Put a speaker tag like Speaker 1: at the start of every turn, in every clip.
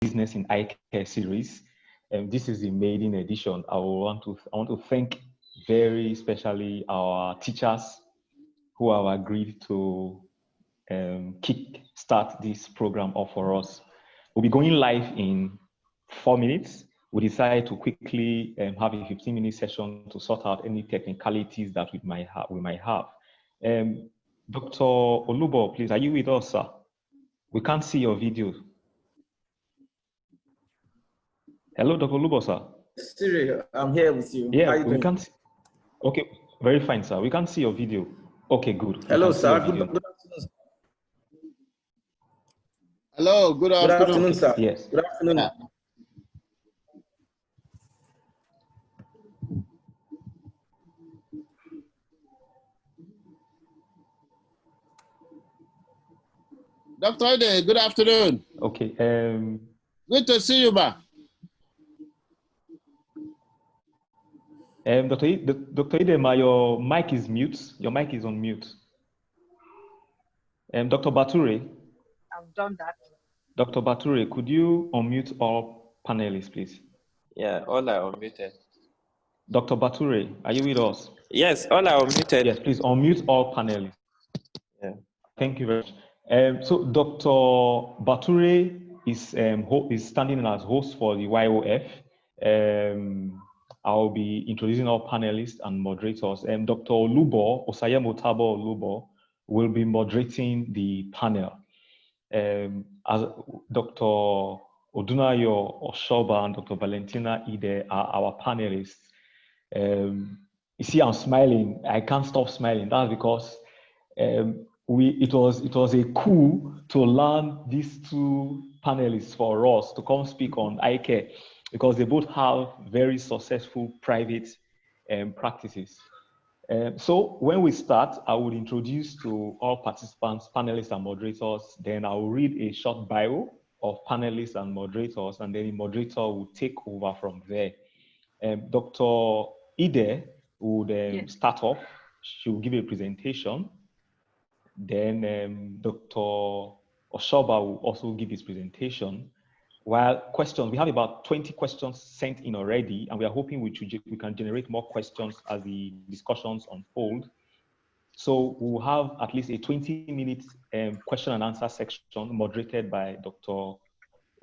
Speaker 1: Business in Eye Care series. This is the maiden edition. I want to thank very especially our teachers who have agreed to kick-start this program off for us. We'll be going live in 4 minutes. We decided to quickly have a 15-minute session to sort out any technicalities that we might have. Dr. Olubo, please, are you with us, sir? We can't see your video. Hello, Dr. Olubo, sir.
Speaker 2: Siri, I'm here with you.
Speaker 1: Yeah, we can't see. Okay, very fine, sir. We can't see your video. Okay, good.
Speaker 2: Hello, sir. Good afternoon.
Speaker 3: Hello, good afternoon.
Speaker 2: Good afternoon, sir.
Speaker 1: Yes.
Speaker 2: Good afternoon.
Speaker 3: Dr. Ide, good afternoon.
Speaker 1: Okay.
Speaker 3: Good to see you, ma.
Speaker 1: Dr. Idema, your mic is mute. Your mic is on mute. Dr. Bature.
Speaker 4: I've done that.
Speaker 1: Dr. Bature, could you unmute all panelists, please?
Speaker 5: Yeah, all are unmuted.
Speaker 1: Dr. Bature, are you with us?
Speaker 5: Yes, all are unmuted.
Speaker 1: Yes, please unmute all panelists.
Speaker 5: Yeah.
Speaker 1: Thank you very much. So Dr. Bature is standing in as host for the YOF. I'll be introducing our panelists and moderators. Dr. Olubo, Osayemo Tabo Olubo, will be moderating the panel. As Dr. Odunayo Oshoba and Dr. Valentina Ide are our panelists. You see, I'm smiling. I can't stop smiling. That's because it was a coup to learn these two panelists for us to come speak on eye care, because they both have very successful private practices. So when we start, I will introduce to all participants, panelists and moderators, then I will read a short bio of panelists and moderators, and then the moderator will take over from there. Dr. Ide would start off. She will give a presentation. Then Dr. Oshoba will also give his presentation. While questions, we have about 20 questions sent in already, and we are hoping we can generate more questions as the discussions unfold. So we'll have at least a 20-minute question and answer section moderated by Dr.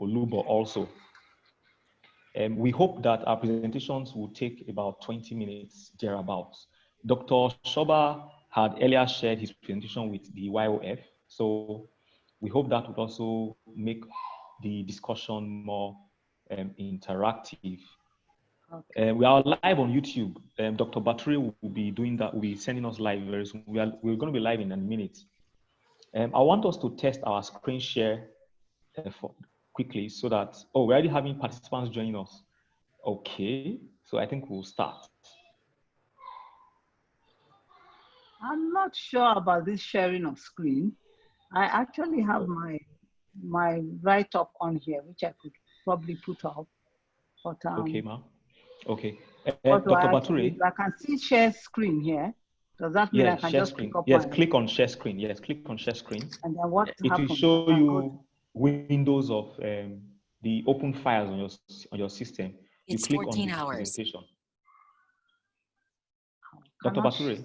Speaker 1: Olubo also. We hope that our presentations will take about 20 minutes thereabouts. Dr. Oshoba had earlier shared his presentation with the YOF, so we hope that would also make the discussion more interactive. Okay. We are live on YouTube. Dr. Battery will be doing that. Will be sending us live very soon. We're going to be live in a minute. I want us to test our screen share quickly so that, we're already having participants joining us. Okay, so I think we'll start.
Speaker 4: I'm not sure about this sharing of screen. I actually have my write-up on here, which I could probably put up. But,
Speaker 1: okay, ma'am. Okay.
Speaker 4: Dr.
Speaker 1: Baturi.
Speaker 4: I can see share screen here. Does that mean I can just
Speaker 1: screen.
Speaker 4: click up?
Speaker 1: Yes, click on share screen. Yes, click on share screen.
Speaker 4: And then what happens?
Speaker 1: It will show you windows of the open files on your system. You click
Speaker 6: 14
Speaker 1: on the
Speaker 6: hours.
Speaker 1: presentation. Dr. Baturi.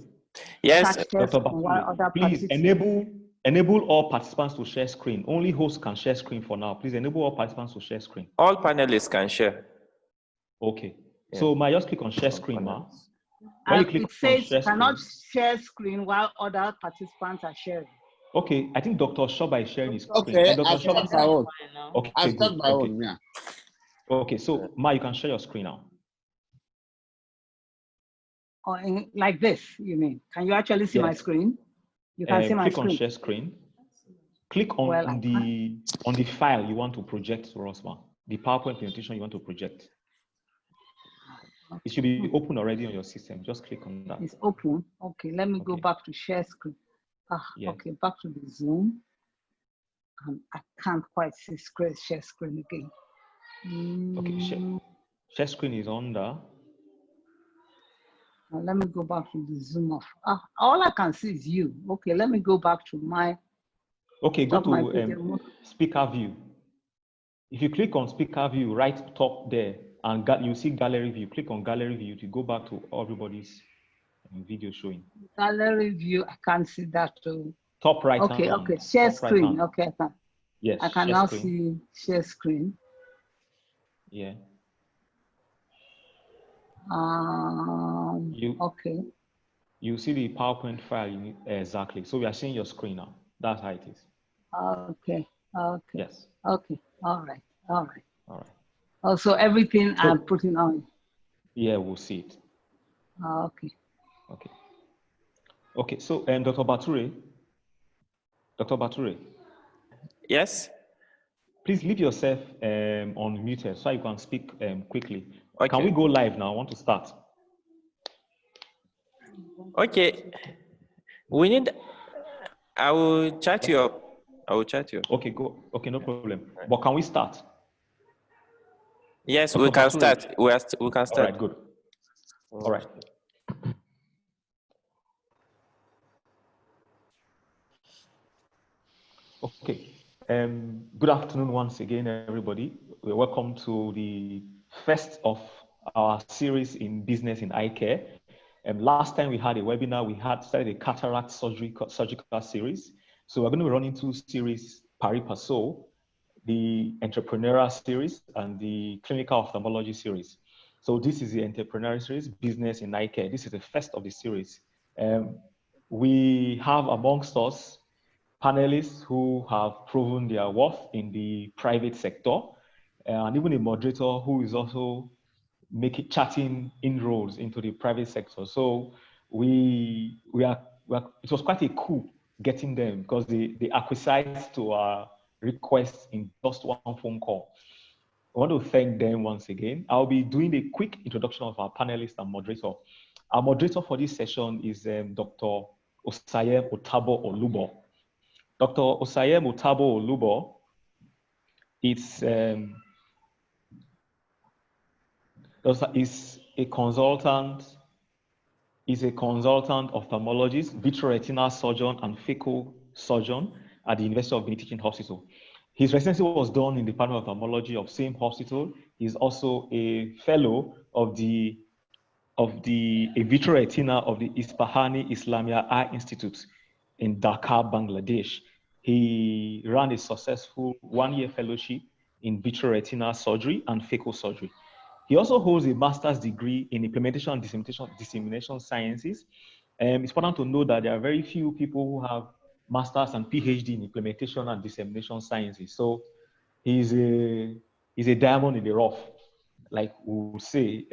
Speaker 5: Yes,
Speaker 1: Dr. Baturi. Please enable all participants to share screen. Only hosts can share screen for now. Please enable all participants to share screen.
Speaker 5: All panelists can share.
Speaker 1: Okay. Yeah. So ma, just click on share screen, ma.
Speaker 4: When you click it says you cannot share screen while other participants are sharing.
Speaker 1: Okay, I think Dr. Shoba is sharing his screen.
Speaker 3: Okay,
Speaker 1: Dr.
Speaker 3: I've shared my own.
Speaker 1: Okay,
Speaker 3: I've shared my own, yeah.
Speaker 1: Okay, so ma, you can share your screen now.
Speaker 4: Or like this, you mean? Can you actually see my screen? You can see my screen.
Speaker 1: Click on share screen. Click on the file you want to project to us, ma. The PowerPoint presentation you want to project. It should be open already on your system. Just click on that.
Speaker 4: It's open. Okay, let me go back to share screen. Okay, back to the Zoom. I can't quite see share screen again.
Speaker 1: Okay, share screen is on there.
Speaker 4: Now let me go back to the Zoom off. All I can see is you. Okay, let me go back to my.
Speaker 1: Okay, go to speaker view. If you click on speaker view right top there, and you see gallery view, click on gallery view to go back to everybody's video showing.
Speaker 4: Gallery view, I can't see that too.
Speaker 1: Top right
Speaker 4: Okay,
Speaker 1: hand.
Speaker 4: okay, share
Speaker 1: top
Speaker 4: screen.
Speaker 1: Right hand.
Speaker 4: Okay, I can.
Speaker 1: Yes,
Speaker 4: I can now see share screen.
Speaker 1: Yeah.
Speaker 4: Okay.
Speaker 1: You see the PowerPoint file exactly. So we are seeing your screen now. That's how it is.
Speaker 4: Okay. Okay.
Speaker 1: Yes.
Speaker 4: Okay. All right. All right.
Speaker 1: All right.
Speaker 4: Also, everything I'm putting on.
Speaker 1: Yeah, we'll see it.
Speaker 4: Okay.
Speaker 1: Okay. Okay. So, Dr. Bature.
Speaker 5: Yes.
Speaker 1: Please leave yourself unmuted so you can speak quickly.
Speaker 5: Okay.
Speaker 1: Can we go live now? I want to start.
Speaker 5: Okay. I will chat you up. I will chat you up.
Speaker 1: Okay, go. Okay, no problem. But can we start?
Speaker 5: Yes,
Speaker 1: Dr.
Speaker 5: we can
Speaker 1: Bature.
Speaker 5: start. We can start.
Speaker 1: All right, good. All right. Okay. Good afternoon once again, everybody. Welcome to the first of our series in business in eye care. Last time we had a webinar, we had started a cataract surgical series. So we're going to be running two series pari passu, the entrepreneurial series and the clinical ophthalmology series. So this is the entrepreneurial series, business in eye care. This is the first of the series. We have amongst us panelists who have proven their worth in the private sector, and even a moderator who is also chatting inroads into the private sector. So it was quite a coup getting them because they acquiesced to our request in just one phone call. I want to thank them once again. I'll be doing a quick introduction of our panelist and moderator. Our moderator for this session is Dr. Osayem Otabo Olubo. Dr. Osayem Otabo Olubo is a consultant ophthalmologist, vitreoretinal surgeon, and phaco surgeon at the University of Benin Teaching Hospital. His residency was done in the Department of Ophthalmology of same hospital. He's also a fellow of a vitreoretina of the Isfahani Islamia Eye Institute in Dhaka, Bangladesh. He ran a successful one-year fellowship in vitreoretinal surgery and phaco surgery. He also holds a master's degree in implementation and dissemination sciences. It's important to know that there are very few people who have master's and PhD in implementation and dissemination sciences. So he's a diamond in the rough, like we would say.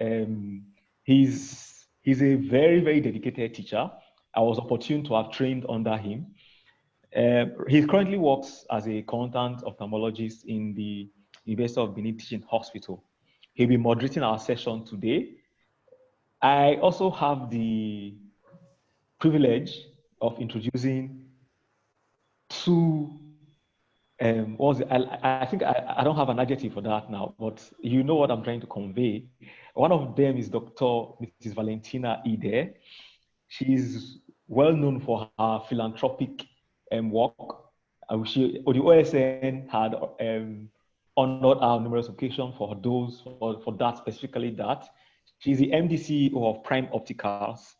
Speaker 1: He's a very, very dedicated teacher. I was opportune to have trained under him. He currently works as a consultant ophthalmologist in the University of Benin Teaching Hospital. He'll be moderating our session today. I also have the privilege of introducing two, I think I don't have an adjective for that now, but you know what I'm trying to convey. One of them is Mrs. Valentina Ide. She's well known for her philanthropic work. The OSN had honored her on numerous occasions for that, specifically that. She's the MD CEO of Prime Opticals,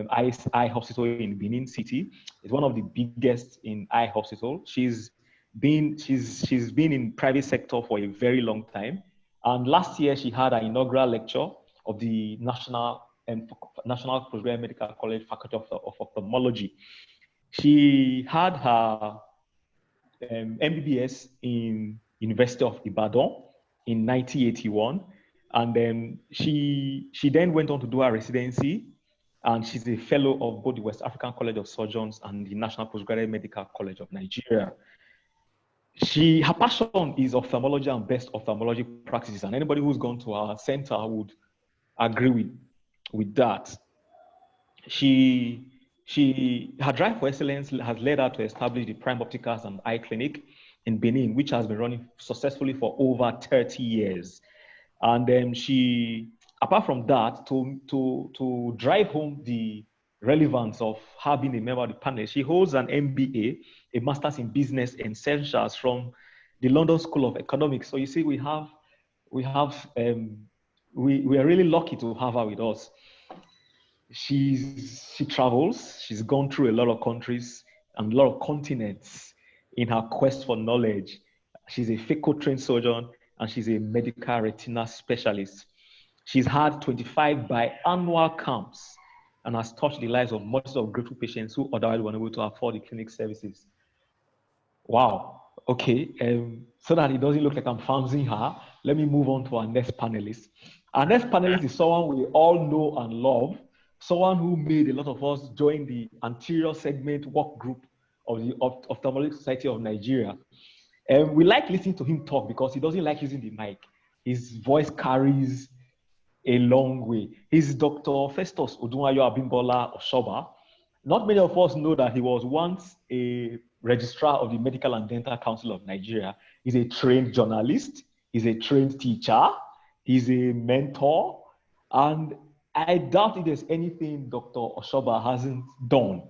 Speaker 1: eye hospital in Benin City. It's one of the biggest in eye hospital. She's been in private sector for a very long time. And last year she had an inaugural lecture of the National Postgraduate Medical College Faculty of Ophthalmology. She had her MBBS in University of Ibadan in 1981, and then she then went on to do her residency, and she's a fellow of both the West African College of Surgeons and the National Postgraduate Medical College of Nigeria. Her passion is ophthalmology and best ophthalmology practices, and anybody who's gone to our center would agree with that. Her drive for excellence has led her to establish the Prime Opticals and Eye Clinic in Benin, which has been running successfully for over 30 years. And apart from that, to drive home the relevance of her being a member of the panel, she holds an MBA, a Master's in Business Essentials from the London School of Economics. So you see, we are really lucky to have her with us. She travels. She's gone through a lot of countries and a lot of continents in her quest for knowledge. She's a phaco-trained surgeon and she's a medical retina specialist. She's had 25 biannual camps and has touched the lives of multitudes of grateful patients who otherwise were unable to afford the clinic services. Wow. Okay. So that it doesn't look like I'm fancying her, let me move on to our next panelist. Our next panelist is someone we all know and love, someone who made a lot of us join the anterior segment work group of the Ophthalmologic Society of Nigeria. And we like listening to him talk because he doesn't like using the mic. His voice carries a long way. He's Dr. Festus Odunwayo Abimbola Oshoba. Not many of us know that he was once a registrar of the Medical and Dental Council of Nigeria. He's a trained journalist. He's a trained teacher. He's a mentor. And I doubt if there's anything Dr. Oshoba hasn't done.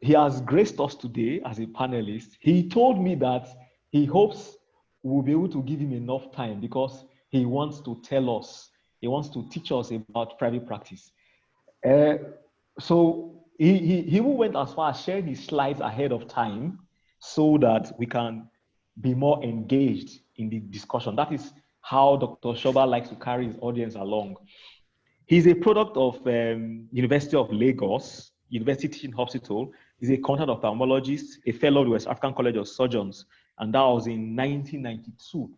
Speaker 1: He has graced us today as a panelist. He told me that he hopes we'll be able to give him enough time because he wants to tell us, he wants to teach us about private practice. So he even went as far as sharing his slides ahead of time so that we can be more engaged in the discussion. That is how Dr. Oshoba likes to carry his audience along. He's a product of University of Lagos, University Teaching Hospital. He's a consultant ophthalmologist, a fellow of the West African College of Surgeons, and that was in 1992.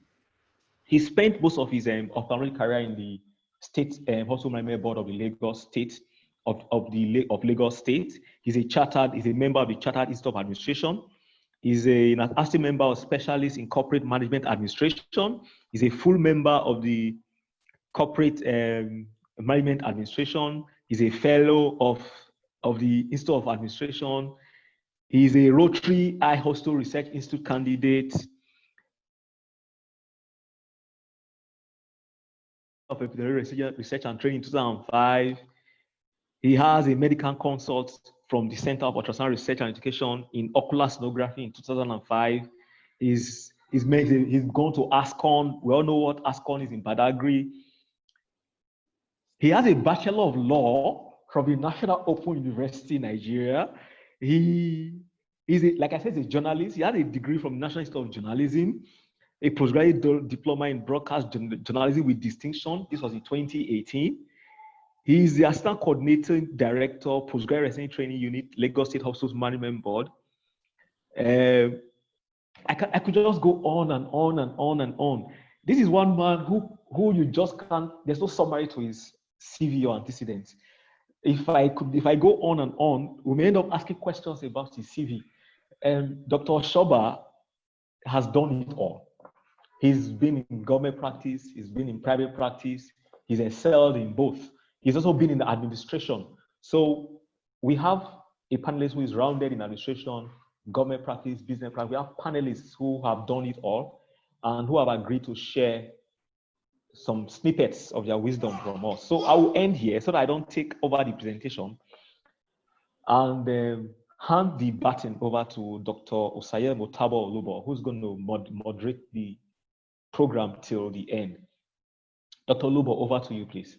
Speaker 1: He spent most of his ophthalmology career in the State Hospital Management Board of the Lagos State, of Lagos State. He's a member of the Chartered Institute of Administration. He's an active member of Specialists in Corporate Management Administration. He's a full member of the Corporate Management Administration. He's a fellow of the Institute of Administration. He's a Rotary Eye Hospital Research Institute candidate. Of epidemiology research and training in 2005. He has a medical consult from the Center of Ultrasound Research and Education in ocular sonography in 2005. He's gone to ASCON. We all know what ASCON is in Badagry. He has a Bachelor of Law from the National Open University, Nigeria. He is, like I said, a journalist. He has a degree from the National Institute of Journalism, a postgraduate diploma in broadcast journalism with distinction. This was in 2018. He is the Assistant Coordinating Director, Postgraduate Resident Training Unit, Lagos State Hospitals Management Board. I could just go on and on and on and on. This is one man who you just can't, there's no summary to his CV or antecedents. If I go on and on, we may end up asking questions about his CV. Dr. Oshoba has done it all. He's been in government practice, he's been in private practice, he's excelled in both. He's also been in the administration. So we have a panelist who is rounded in administration, government practice, business practice. We have panelists who have done it all and who have agreed to share some snippets of their wisdom from us. So I will end here so that I don't take over the presentation and hand the baton over to Dr. Osaye Motabo Olubo, who's going to moderate the program till the end. Dr. Olubo, over to you, please.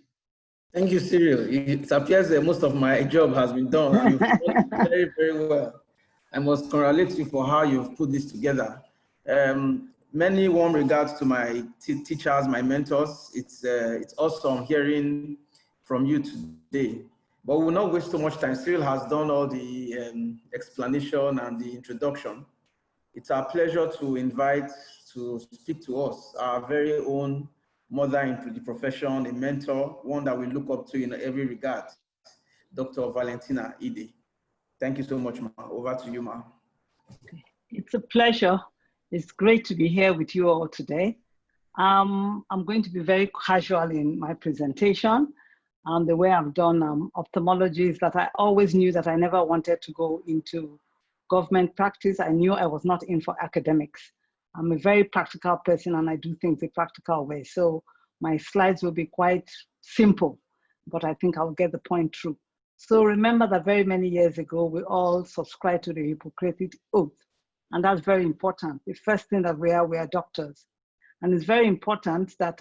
Speaker 2: Thank you, Cyril. It appears that most of my job has been done. You've done it very, very well. I must congratulate you for how you've put this together. Many warm regards to my teachers, my mentors. It's awesome hearing from you today. But we will not waste so much time. Cyril has done all the explanation and the introduction. It's our pleasure to invite to speak to us our very own mother into the profession, a mentor, one that we look up to in every regard, Dr. Valentina Ide. Thank you so much, Ma. Over to you, Ma.
Speaker 4: It's a pleasure. It's great to be here with you all today. I'm going to be very casual in my presentation. The way I've done ophthalmology is that I always knew that I never wanted to go into government practice. I knew I was not in for academics. I'm a very practical person and I do things the practical way. So my slides will be quite simple, but I think I'll get the point through. So remember that very many years ago, we all subscribed to the Hippocratic Oath. And that's very important. The first thing that we are doctors. And it's very important that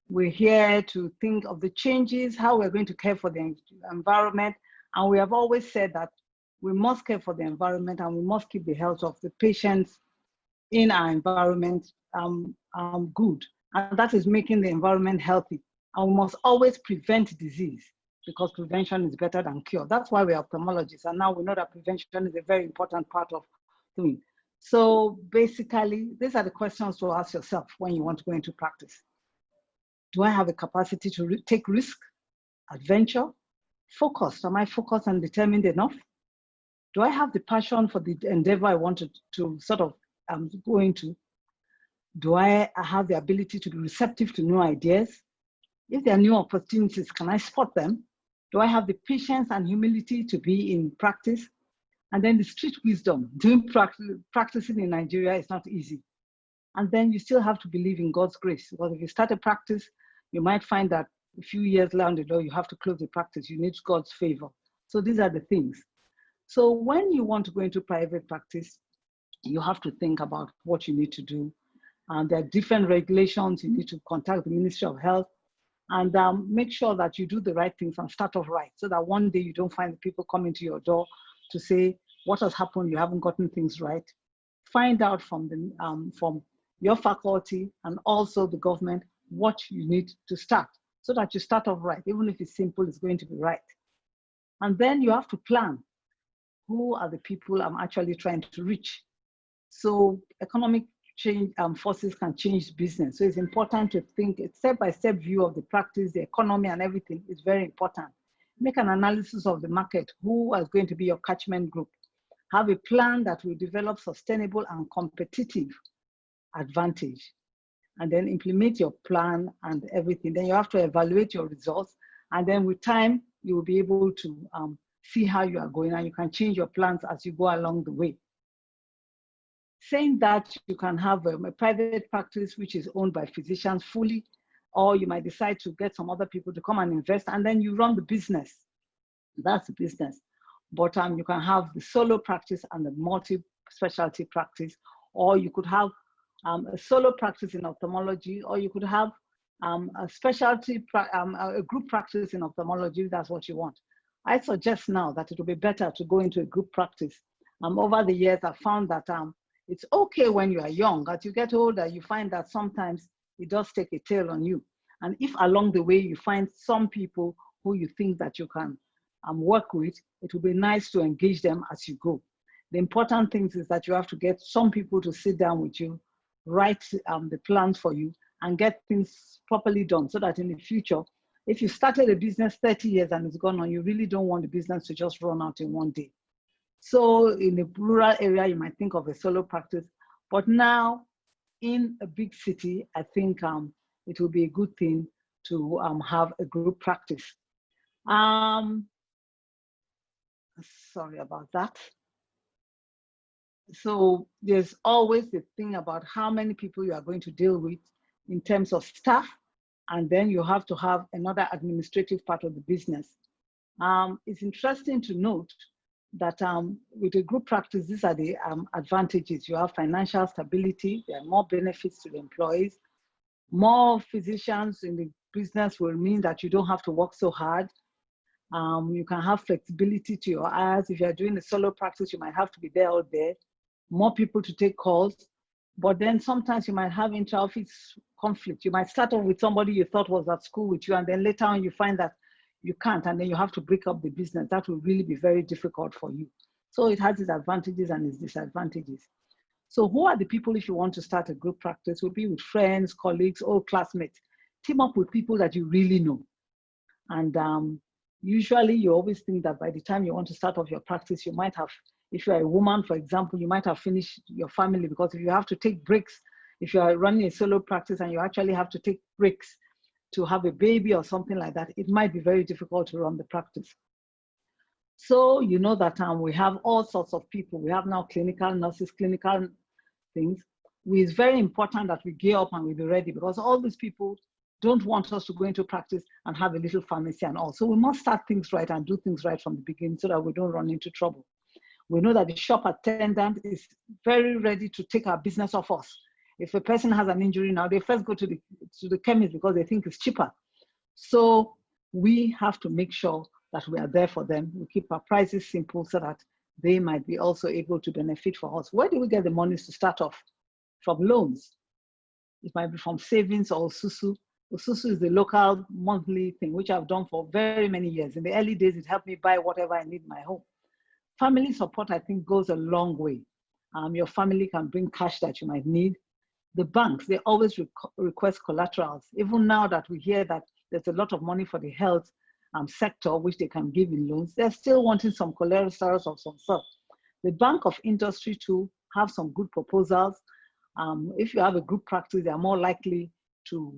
Speaker 4: we're here to think of the changes, how we're going to care for the environment. And we have always said that we must care for the environment and we must keep the health of the patients in our environment good. And that is making the environment healthy. And we must always prevent disease because prevention is better than cure. That's why we're ophthalmologists. And now we know that prevention is a very important part of doing. So basically, these are the questions to ask yourself when you want to go into practice. Do I have a capacity to take risk, adventure, focused? Am I focused and determined enough? Do I have the passion for the endeavor I wanted to sort of go into? Do I have the ability to be receptive to new ideas? If there are new opportunities, can I spot them? Do I have the patience and humility to be in practice? And then the street wisdom. Doing practicing in Nigeria is not easy. And then you still have to believe in God's grace. Because if you start a practice, you might find that a few years down the road, you have to close the practice. You need God's favor. So these are the things. So when you want to go into private practice, you have to think about what you need to do. There are different regulations. You need to contact the Ministry of Health and make sure that you do the right things and start off right so that one day you don't find the people coming to your door to say, what has happened? You haven't gotten things right. Find out from your faculty and also the government what you need to start so that you start off right. Even if it's simple, it's going to be right. And then you have to plan. Who are the people I'm actually trying to reach? So economic change forces can change business. So it's important to think a step-by-step view of the practice, the economy and everything is very important. Make an analysis of the market. Who is going to be your catchment group? Have a plan that will develop sustainable and competitive advantage. And then implement your plan and everything. Then you have to evaluate your results. And then with time, you will be able to see how you are going and you can change your plans as you go along the way. Saying that, you can have a private practice which is owned by physicians fully, or you might decide to get some other people to come and invest and then you run the business. That's the business. But you can have the solo practice and the multi-specialty practice, or you could have a solo practice in ophthalmology, or you could have a specialty, a group practice in ophthalmology, if that's what you want. I suggest now that it will be better to go into a group practice. Over the years, I've found that it's okay when you are young. As you get older, you find that sometimes it does take a toll on you. And if along the way you find some people who you think that you can work with, it will be nice to engage them as you go. The important thing is that you have to get some people to sit down with you, write the plans for you, and get things properly done so that in the future, if you started a business 30 years and it's gone on, you really don't want the business to just run out in one day. So in a rural area, you might think of a solo practice, but now in a big city, I think it will be a good thing to have a group practice. Sorry about that. So there's always the thing about how many people you are going to deal with in terms of staff, and then you have to have another administrative part of the business. It's interesting to note that with a group practice, these are the advantages. You have financial stability, there are more benefits to the employees, more physicians in the business will mean that you don't have to work so hard. You can have flexibility to your hours. If you're doing a solo practice, you might have to be there all day, more people to take calls, but then sometimes you might have inter-office conflict. You might start off with somebody you thought was at school with you, and then later on you find that you can't, and then you have to break up the business. That will really be very difficult for you. So it has its advantages and its disadvantages. So who are the people, if you want to start a group practice, will be with friends, colleagues, or classmates. Team up with people that you really know. And usually you always think that by the time you want to start off your practice, you might have, if you're a woman, for example, you might have finished your family, because if you have to take breaks, if you are running a solo practice and you actually have to take breaks to have a baby or something like that, it might be very difficult to run the practice. So you know that we have all sorts of people. We have now clinical nurses, clinical things. It's very important that we gear up and we be ready, because all these people don't want us to go into practice and have a little pharmacy and all. So we must start things right and do things right from the beginning so that we don't run into trouble. We know that the shop attendant is very ready to take our business off us. If a person has an injury now, they first go to the chemist because they think it's cheaper. So we have to make sure that we are there for them. We keep our prices simple so that they might be also able to benefit for us. Where do we get the monies to start off? From loans. It might be from savings or Osusu. Osusu is the local monthly thing, which I've done for very many years. In the early days, it helped me buy whatever I need in my home. Family support, I think, goes a long way. Your family can bring cash that you might need. The banks, they always request collaterals. Even now that we hear that there's a lot of money for the health sector, which they can give in loans, they're still wanting some collaterals of some sort. The Bank of Industry too have some good proposals. If you have a group practice, they are more likely to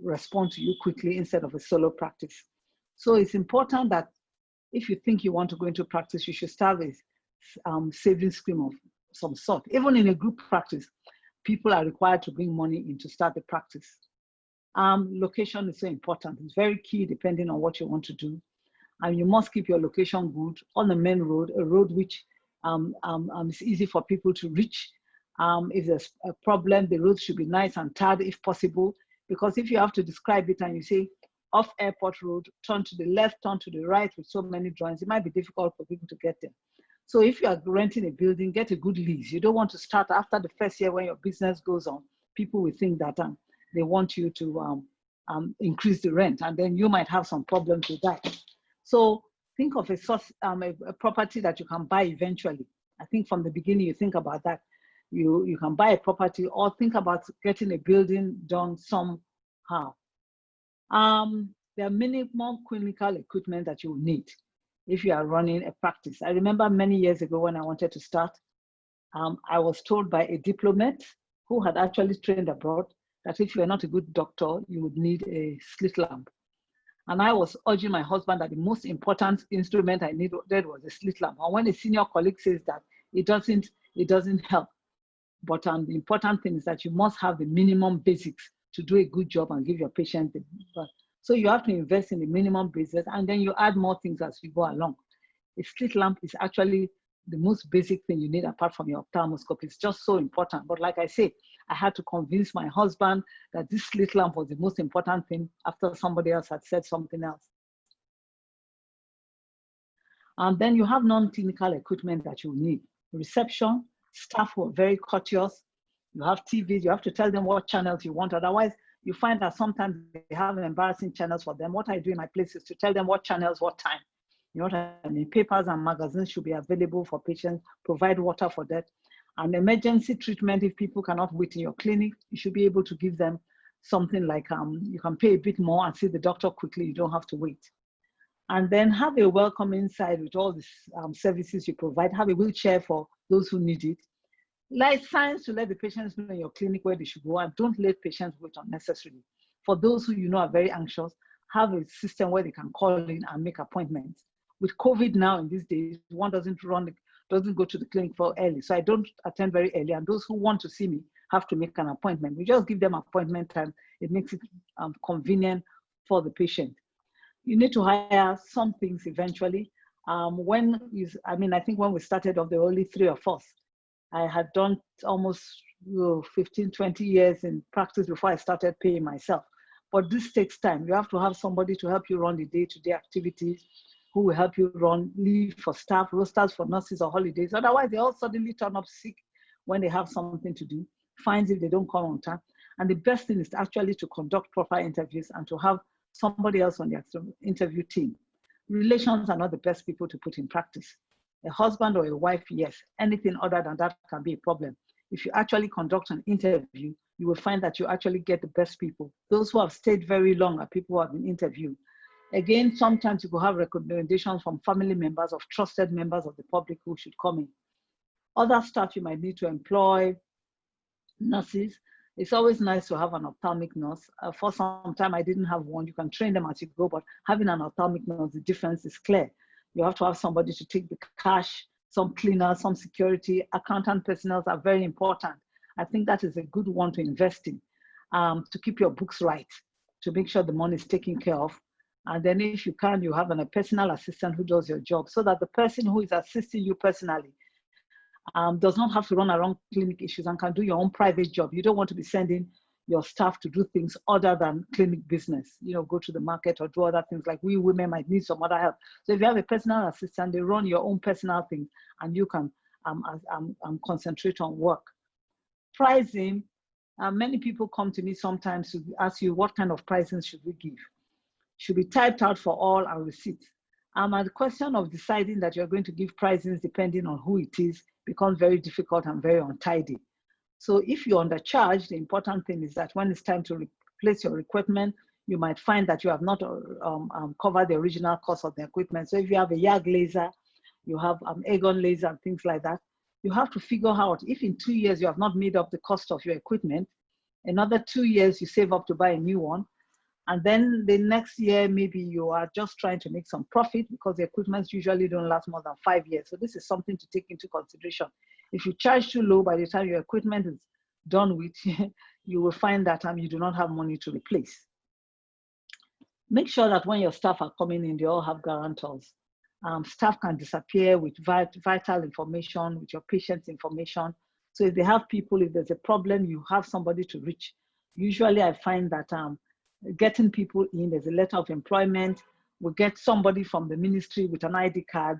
Speaker 4: respond to you quickly instead of a solo practice. So it's important that if you think you want to go into practice, you should start with savings scheme of some sort. Even in a group practice, people are required to bring money in to start the practice. Location is so important. It's very key depending on what you want to do. And you must keep your location good on the main road, a road which is easy for people to reach. If there's a problem, the road should be nice and tarred if possible, because if you have to describe it and you say off Airport Road, turn to the left, turn to the right with so many drawings, it might be difficult for people to get there. So if you are renting a building, get a good lease. You don't want to start after the first year when your business goes on. People will think that they want you to increase the rent, and then you might have some problems with that. So think of a property that you can buy eventually. I think from the beginning, you think about that. You can buy a property or think about getting a building done somehow. There are minimum clinical equipment that you will need if you are running a practice. I remember many years ago when I wanted to start, I was told by a diplomat who had actually trained abroad that if you're not a good doctor, you would need a slit lamp. And I was urging my husband that the most important instrument I needed was a slit lamp. And when a senior colleague says that, it doesn't help. But the important thing is that you must have the minimum basics to do a good job and give your patient the best. So you have to invest in the minimum basics, and then you add more things as you go along. A slit lamp is actually the most basic thing you need apart from your ophthalmoscope. It's just so important. But like I say, I had to convince my husband that this slit lamp was the most important thing after somebody else had said something else. And then you have non-clinical equipment that you need. Reception, staff who are very courteous. You have TVs, you have to tell them what channels you want. Otherwise, you find that sometimes they have embarrassing channels for them. What I do in my place is to tell them what channels, what time. You know what I mean? Papers and magazines should be available for patients, provide water for that. And emergency treatment, if people cannot wait in your clinic, you should be able to give them something like you can pay a bit more and see the doctor quickly, you don't have to wait. And then have a welcome inside with all the services you provide. Have a wheelchair for those who need it. Like signs to let the patients know in your clinic where they should go, and don't let patients wait unnecessarily. For those who you know are very anxious, have a system where they can call in and make appointments. With COVID now in these days, one doesn't go to the clinic for early. So I don't attend very early, and those who want to see me have to make an appointment. We just give them appointment time. It makes it convenient for the patient. You need to hire some things eventually. I think when we started off, there were only 3 of us. I had done almost 15, 20 years in practice before I started paying myself. But this takes time. You have to have somebody to help you run the day-to-day activities, who will help you run leave for staff, rosters for nurses or holidays. Otherwise, they all suddenly turn up sick when they have something to do, fines if they don't come on time. And the best thing is actually to conduct proper interviews and to have somebody else on the interview team. Relations are not the best people to put in practice. A husband or a wife, yes. Anything other than that can be a problem. If you actually conduct an interview, you will find that you actually get the best people. Those who have stayed very long are people who have been interviewed. Again, sometimes you will have recommendations from family members, of trusted members of the public who should come in. Other staff you might need to employ, nurses. It's always nice to have an ophthalmic nurse. For some time, I didn't have one. You can train them as you go, but having an ophthalmic nurse, the difference is clear. You have to have somebody to take the cash, some cleaners, some security. Accountant personnel are very important. I think that is a good one to invest in, to keep your books right, to make sure the money is taken care of. And then if you can, you have a personal assistant who does your job, so that the person who is assisting you personally does not have to run around clinic issues and can do your own private job. You don't want to be sending your staff to do things other than clinic business, go to the market or do other things like we women might need some other help. So if you have a personal assistant, they run your own personal things and you can concentrate on work. Pricing, many people come to me sometimes to ask you what kind of pricing should we give? Should be typed out for all our receipts. And the question of deciding that you're going to give pricings depending on who it is becomes very difficult and very untidy. So if you're undercharged, the important thing is that when it's time to replace your equipment, you might find that you have not covered the original cost of the equipment. So if you have a YAG laser, you have Aegon laser and things like that, you have to figure out if in 2 years you have not made up the cost of your equipment, another 2 years you save up to buy a new one. And then the next year, maybe you are just trying to make some profit because the equipments usually don't last more than 5 years. So this is something to take into consideration. If you charge too low, by the time your equipment is done with, you will find that you do not have money to replace. Make sure that when your staff are coming in, they all have guarantors. Staff can disappear with vital information, with your patient's information. So if they have people, if there's a problem, you have somebody to reach. Usually I find that getting people in, there's a letter of employment, we get somebody from the ministry with an ID card,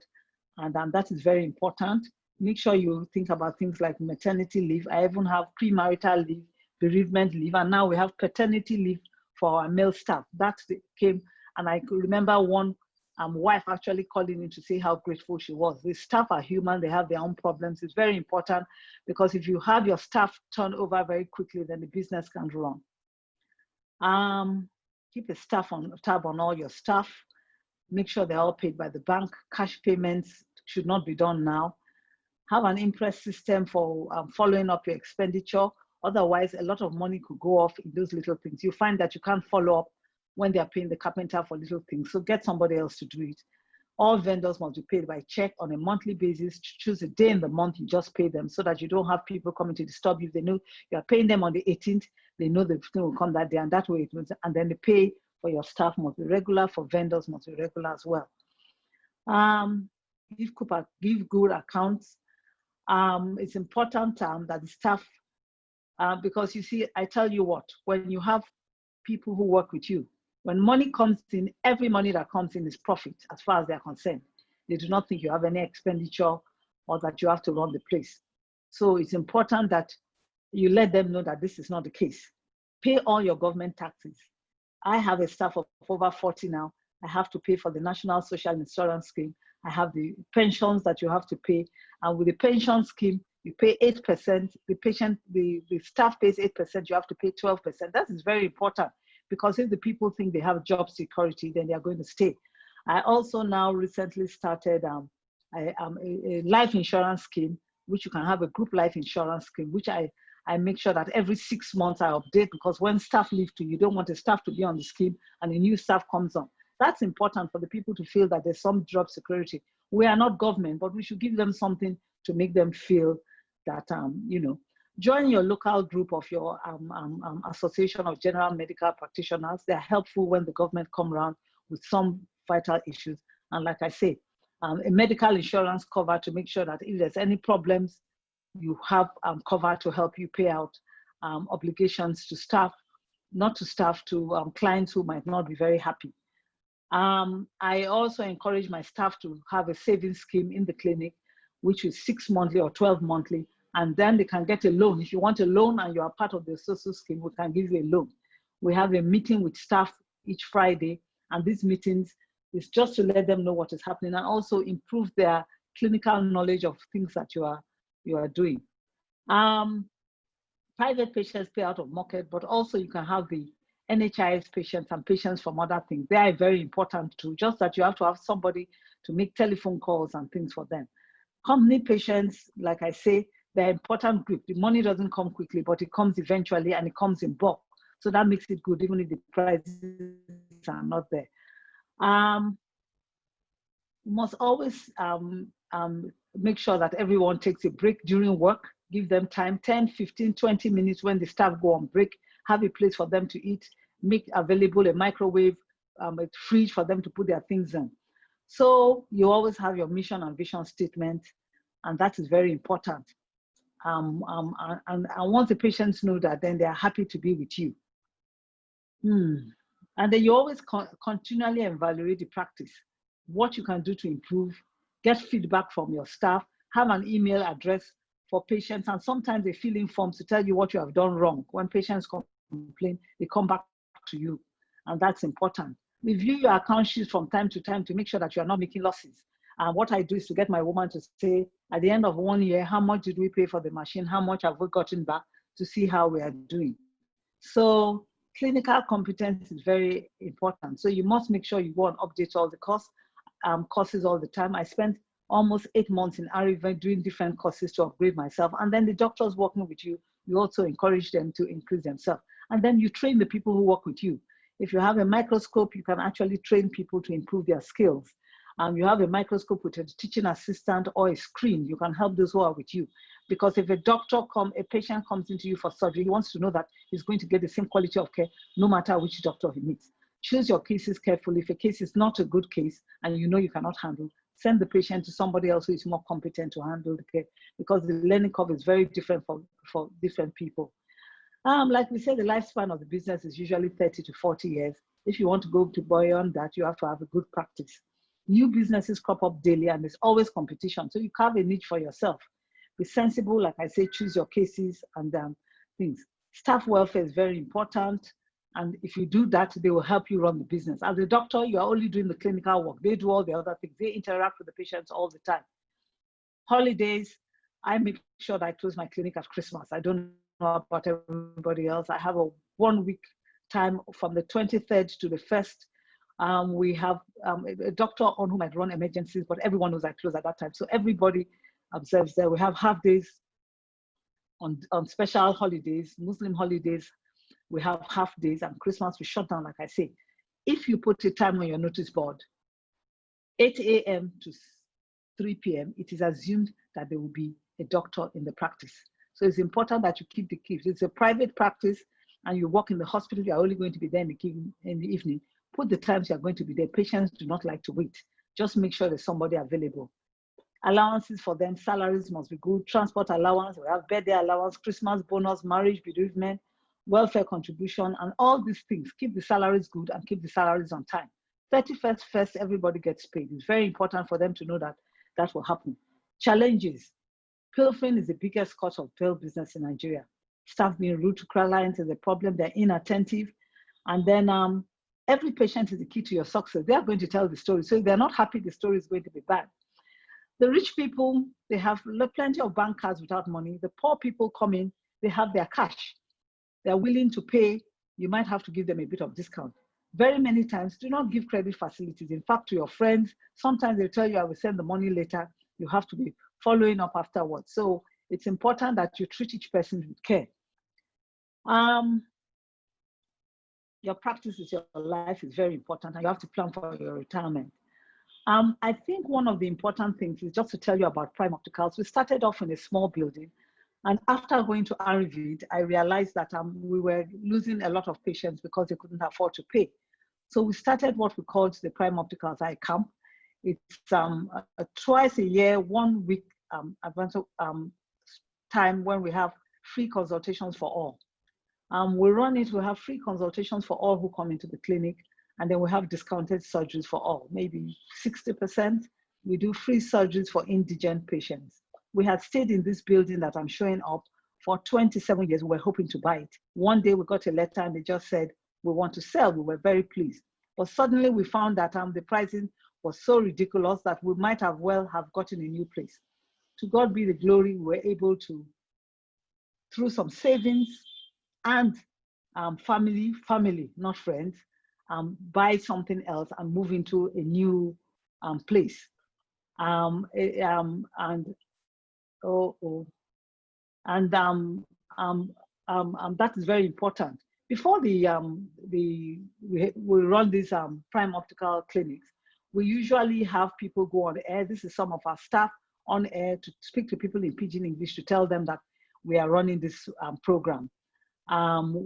Speaker 4: and that is very important. Make sure you think about things like maternity leave. I even have premarital leave, bereavement leave, and now we have paternity leave for our male staff. That came, and I could remember one wife actually calling in to say how grateful she was. The staff are human, they have their own problems. It's very important because if you have your staff turn over very quickly, then the business can run. Keep a tab on all your staff. Make sure they're all paid by the bank. Cash payments should not be done now. Have an impress system for following up your expenditure. Otherwise, a lot of money could go off in those little things. You find that you can't follow up when they're paying the carpenter for little things. So get somebody else to do it. All vendors must be paid by check on a monthly basis. Choose a day in the month, you just pay them so that you don't have people coming to disturb you. If they know you're paying them on the 18th, they know the thing will come that day, and that way it means, and then the pay for your staff must be regular, for vendors must be regular as well. Give good accounts. It's important that the staff, because you see, I tell you what, when you have people who work with you, when money comes in, every money that comes in is profit as far as they're concerned. They do not think you have any expenditure or that you have to run the place. So it's important that you let them know that this is not the case. Pay all your government taxes. I have a staff of over 40 now. I have to pay for the National Social Insurance Scheme. I have the pensions that you have to pay. And with the pension scheme, you pay 8%. The staff pays 8%, you have to pay 12%. That is very important because if the people think they have job security, then they are going to stay. I also now recently started a life insurance scheme, which you can have a group life insurance scheme, which I make sure that every 6 months I update, because when staff leave you don't want the staff to be on the scheme and a new staff comes on. That's important for the people to feel that there's some job security. We are not government, but we should give them something to make them feel that, join your local group of your association of general medical practitioners. They're helpful when the government come around with some vital issues. And like I say, a medical insurance cover to make sure that if there's any problems, you have cover to help you pay out obligations to staff, not to staff, to clients who might not be very happy. I also encourage my staff to have a savings scheme in the clinic, which is 6 monthly or 12 monthly, and then they can get a loan. If you want a loan and you are part of the social scheme, we can give you a loan. We have a meeting with staff each Friday, and these meetings is just to let them know what is happening and also improve their clinical knowledge of things that you are doing. Private patients pay out of market, but also you can have the NHIS patients and patients from other things. They are very important too, just that you have to have somebody to make telephone calls and things for them. Company patients, like I say, they're an important group. The money doesn't come quickly, but it comes eventually and it comes in bulk. So that makes it good, even if the prices are not there. You must always make sure that everyone takes a break during work. Give them time, 10, 15, 20 minutes when the staff go on break. Have a place for them to eat. Make available a microwave, a fridge for them to put their things in. So you always have your mission and vision statement. And that is very important. And once the patients know that, then they are happy to be with you. And then you always continually evaluate the practice, what you can do to improve, get feedback from your staff, have an email address for patients, and sometimes they fill in forms to tell you what you have done wrong. When patients complain, they come back to you, and that's important. Review your account sheets from time to time to make sure that you are not making losses. And what I do is to get my woman to say, at the end of 1 year, how much did we pay for the machine? How much have we gotten back, to see how we are doing? So clinical competence is very important. So you must make sure you go and update all the courses all the time. I spent almost 8 months in Arriva doing different courses to upgrade myself. And then the doctors working with you, you also encourage them to increase themselves. And then you train the people who work with you. If you have a microscope, you can actually train people to improve their skills. You have a microscope with a teaching assistant or a screen, you can help those who are with you. Because if a patient comes into you for surgery, he wants to know that he's going to get the same quality of care no matter which doctor he meets. Choose your cases carefully. If a case is not a good case and you know you cannot handle, send the patient to somebody else who is more competent to handle the care, because the learning curve is very different for different people. Like we said, the lifespan of the business is usually 30 to 40 years. If you want to go beyond that, you have to have a good practice. New businesses crop up daily and there's always competition. So you carve a niche for yourself. Be sensible, like I say, choose your cases and things. Staff welfare is very important. And if you do that, they will help you run the business. As a doctor, you are only doing the clinical work. They do all the other things. They interact with the patients all the time. Holidays, I make sure that I close my clinic at Christmas. I don't know about everybody else. I have a 1 week time from the 23rd to the 1st. We have a doctor on whom I run emergencies, but everyone knows I close at that time. So everybody observes there. We have half days on special holidays, Muslim holidays. We have half days, and Christmas we shut down, like I say. If you put a time on your notice board, 8 a.m. to 3 p.m., it is assumed that there will be a doctor in the practice. So it's important that you keep the keys. It's a private practice and you work in the hospital, you're only going to be there in the evening. Put the times you're going to be there. Patients do not like to wait. Just make sure there's somebody available. Allowances for them, salaries must be good. Transport allowance, we have birthday allowance, Christmas bonus, marriage, bereavement, welfare contribution, and all these things. Keep the salaries good and keep the salaries on time. 31st, first, everybody gets paid. It's very important for them to know that that will happen. Challenges. Pilfering is the biggest cause of failed business in Nigeria. Staff being rude to clients is a problem. They're inattentive. And then every patient is the key to your success. They are going to tell the story. So if they're not happy, the story is going to be bad. The rich people, they have plenty of bank cards without money. The poor people come in, they have their cash. They're willing to pay. You might have to give them a bit of discount. Very many times, do not give credit facilities. In fact, to your friends, sometimes they tell you, I will send the money later. You have to be following up afterwards. So it's important that you treat each person with care. Your practice is your life is very important, and you have to plan for your retirement. I think one of the important things is just to tell you about Prime Opticals. We started off in a small building, and after going to Arriva, I realized that we were losing a lot of patients because they couldn't afford to pay. So we started what we called the Prime Opticals Eye Camp. It's twice a year, 1 week advance time when we have free consultations for all. We run it, we have free consultations for all who come into the clinic, and then we have discounted surgeries for all, maybe 60%. We do free surgeries for indigent patients. We had stayed in this building that I'm showing up for 27 years. We were hoping to buy it. One day we got a letter and they just said, we want to sell. We were very pleased. But suddenly we found that the pricing was so ridiculous that we might have gotten a new place. To God be the glory, we were able to, through some savings and family, not friends, buy something else and move into a new place. That is very important. Before we run these Prime Optical clinics, we usually have people go on air. This is some of our staff on air to speak to people in Pidgin English to tell them that we are running this program.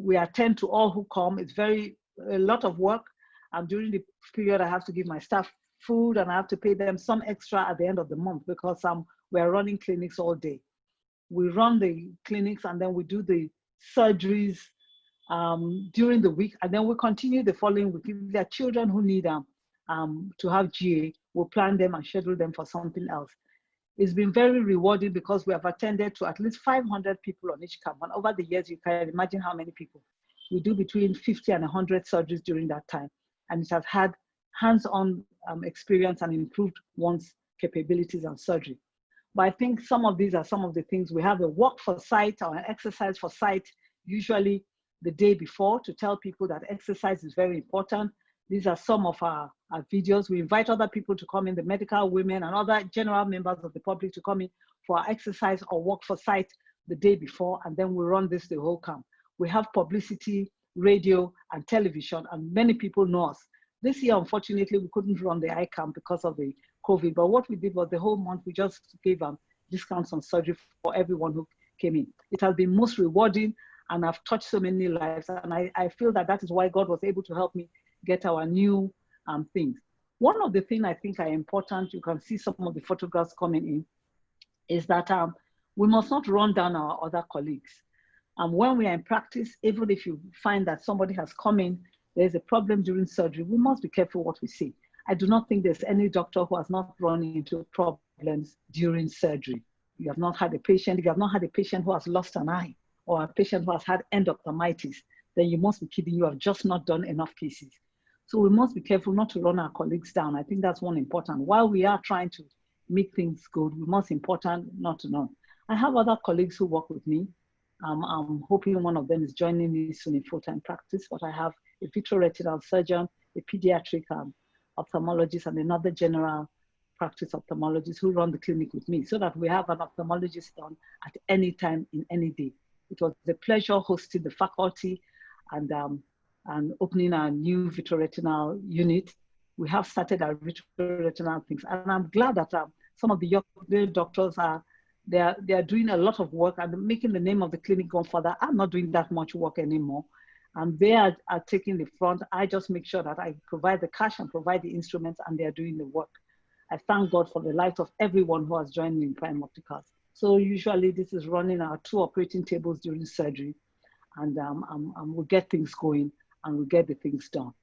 Speaker 4: We attend to all who come. It's a lot of work. During the period, I have to give my staff food and I have to pay them some extra at the end of the month because we are running clinics all day. We run the clinics and then we do the surgeries during the week, and then we continue the following week. If there are children who need to have GA, we'll plan them and schedule them for something else. It's been very rewarding because we have attended to at least 500 people on each camp. And over the years, you can imagine how many people. We do between 50 and 100 surgeries during that time. And it has had hands-on experience and improved one's capabilities and surgery. But I think some of these are some of the things. We have a walk for sight or an exercise for sight, usually the day before, to tell people that exercise is very important. These are some of our videos. We invite other people to come in, the medical women and other general members of the public to come in for our exercise or walk for sight the day before, and then we run this the whole camp. We have publicity, radio, and television, and many people know us. This year, unfortunately, we couldn't run the eye camp because of the COVID, but what we did was the whole month, we just gave discounts on surgery for everyone who came in. It has been most rewarding, and I've touched so many lives, and I feel that that is why God was able to help me get our new things. One of the things I think are important, you can see some of the photographs coming in, is that we must not run down our other colleagues. When we are in practice, even if you find that somebody has come in, there's a problem during surgery, we must be careful what we say. I do not think there's any doctor who has not run into problems during surgery. You have not had a patient, if you have not had a patient who has lost an eye or a patient who has had endophthalmitis, then you must be kidding, you have just not done enough cases. So we must be careful not to run our colleagues down. I think that's one important. While we are trying to make things good, we must important not to run. I have other colleagues who work with me. I'm hoping one of them is joining me soon in full-time practice, but I have a vitreoretinal surgeon, a pediatric ophthalmologist, and another general practice ophthalmologist who run the clinic with me, so that we have an ophthalmologist on at any time in any day. It was a pleasure hosting the faculty and opening our new vitreoretinal unit. We have started our vitreoretinal things, and I'm glad that some of the young doctors they are doing a lot of work and making the name of the clinic go further. I'm not doing that much work anymore, and they are taking the front. I just make sure that I provide the cash and provide the instruments, and they are doing the work. I thank God for the life of everyone who has joined me in Prime Opticals. So usually this is running our 2 operating tables during surgery, and we'll get things going and we'll get the things done.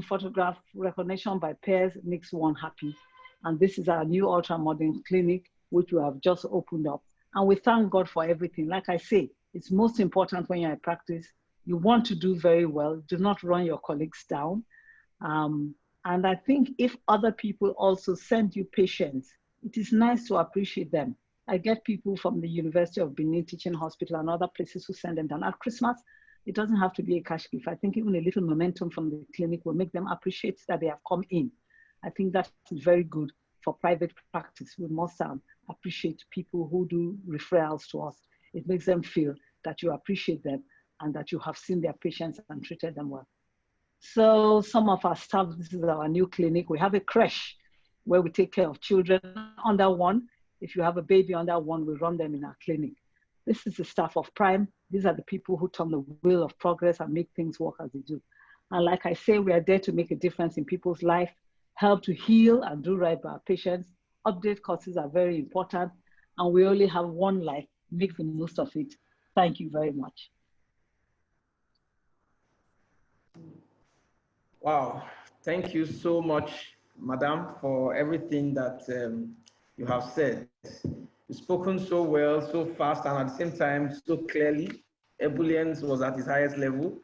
Speaker 4: Photograph recognition by peers makes one happy. And this is our new ultra-modern clinic, which we have just opened up. And we thank God for everything. Like I say, it's most important when you're in practice. You want to do very well. Do not run your colleagues down. And I think if other people also send you patients, it is nice to appreciate them. I get people from the University of Benin Teaching Hospital and other places who send them down at Christmas. It doesn't have to be a cash gift. I think even a little momentum from the clinic will make them appreciate that they have come in. I think that is very good for private practice. We must appreciate people who do referrals to us. It makes them feel that you appreciate them and that you have seen their patients and treated them well. So some of our staff, this is our new clinic. We have a creche where we take care of children under 1. If you have a baby under 1, we run them in our clinic. This is the staff of Prime. These are the people who turn the wheel of progress and make things work as they do. And like I say, we are there to make a difference in people's life, help to heal and do right by our patients. Update courses are very important, and we only have one life. Make the most of it. Thank you very much.
Speaker 2: Wow, thank you so much, Madam, for everything that you have said. You've spoken so well, so fast, and at the same time, so clearly. Ebullience was at its highest level.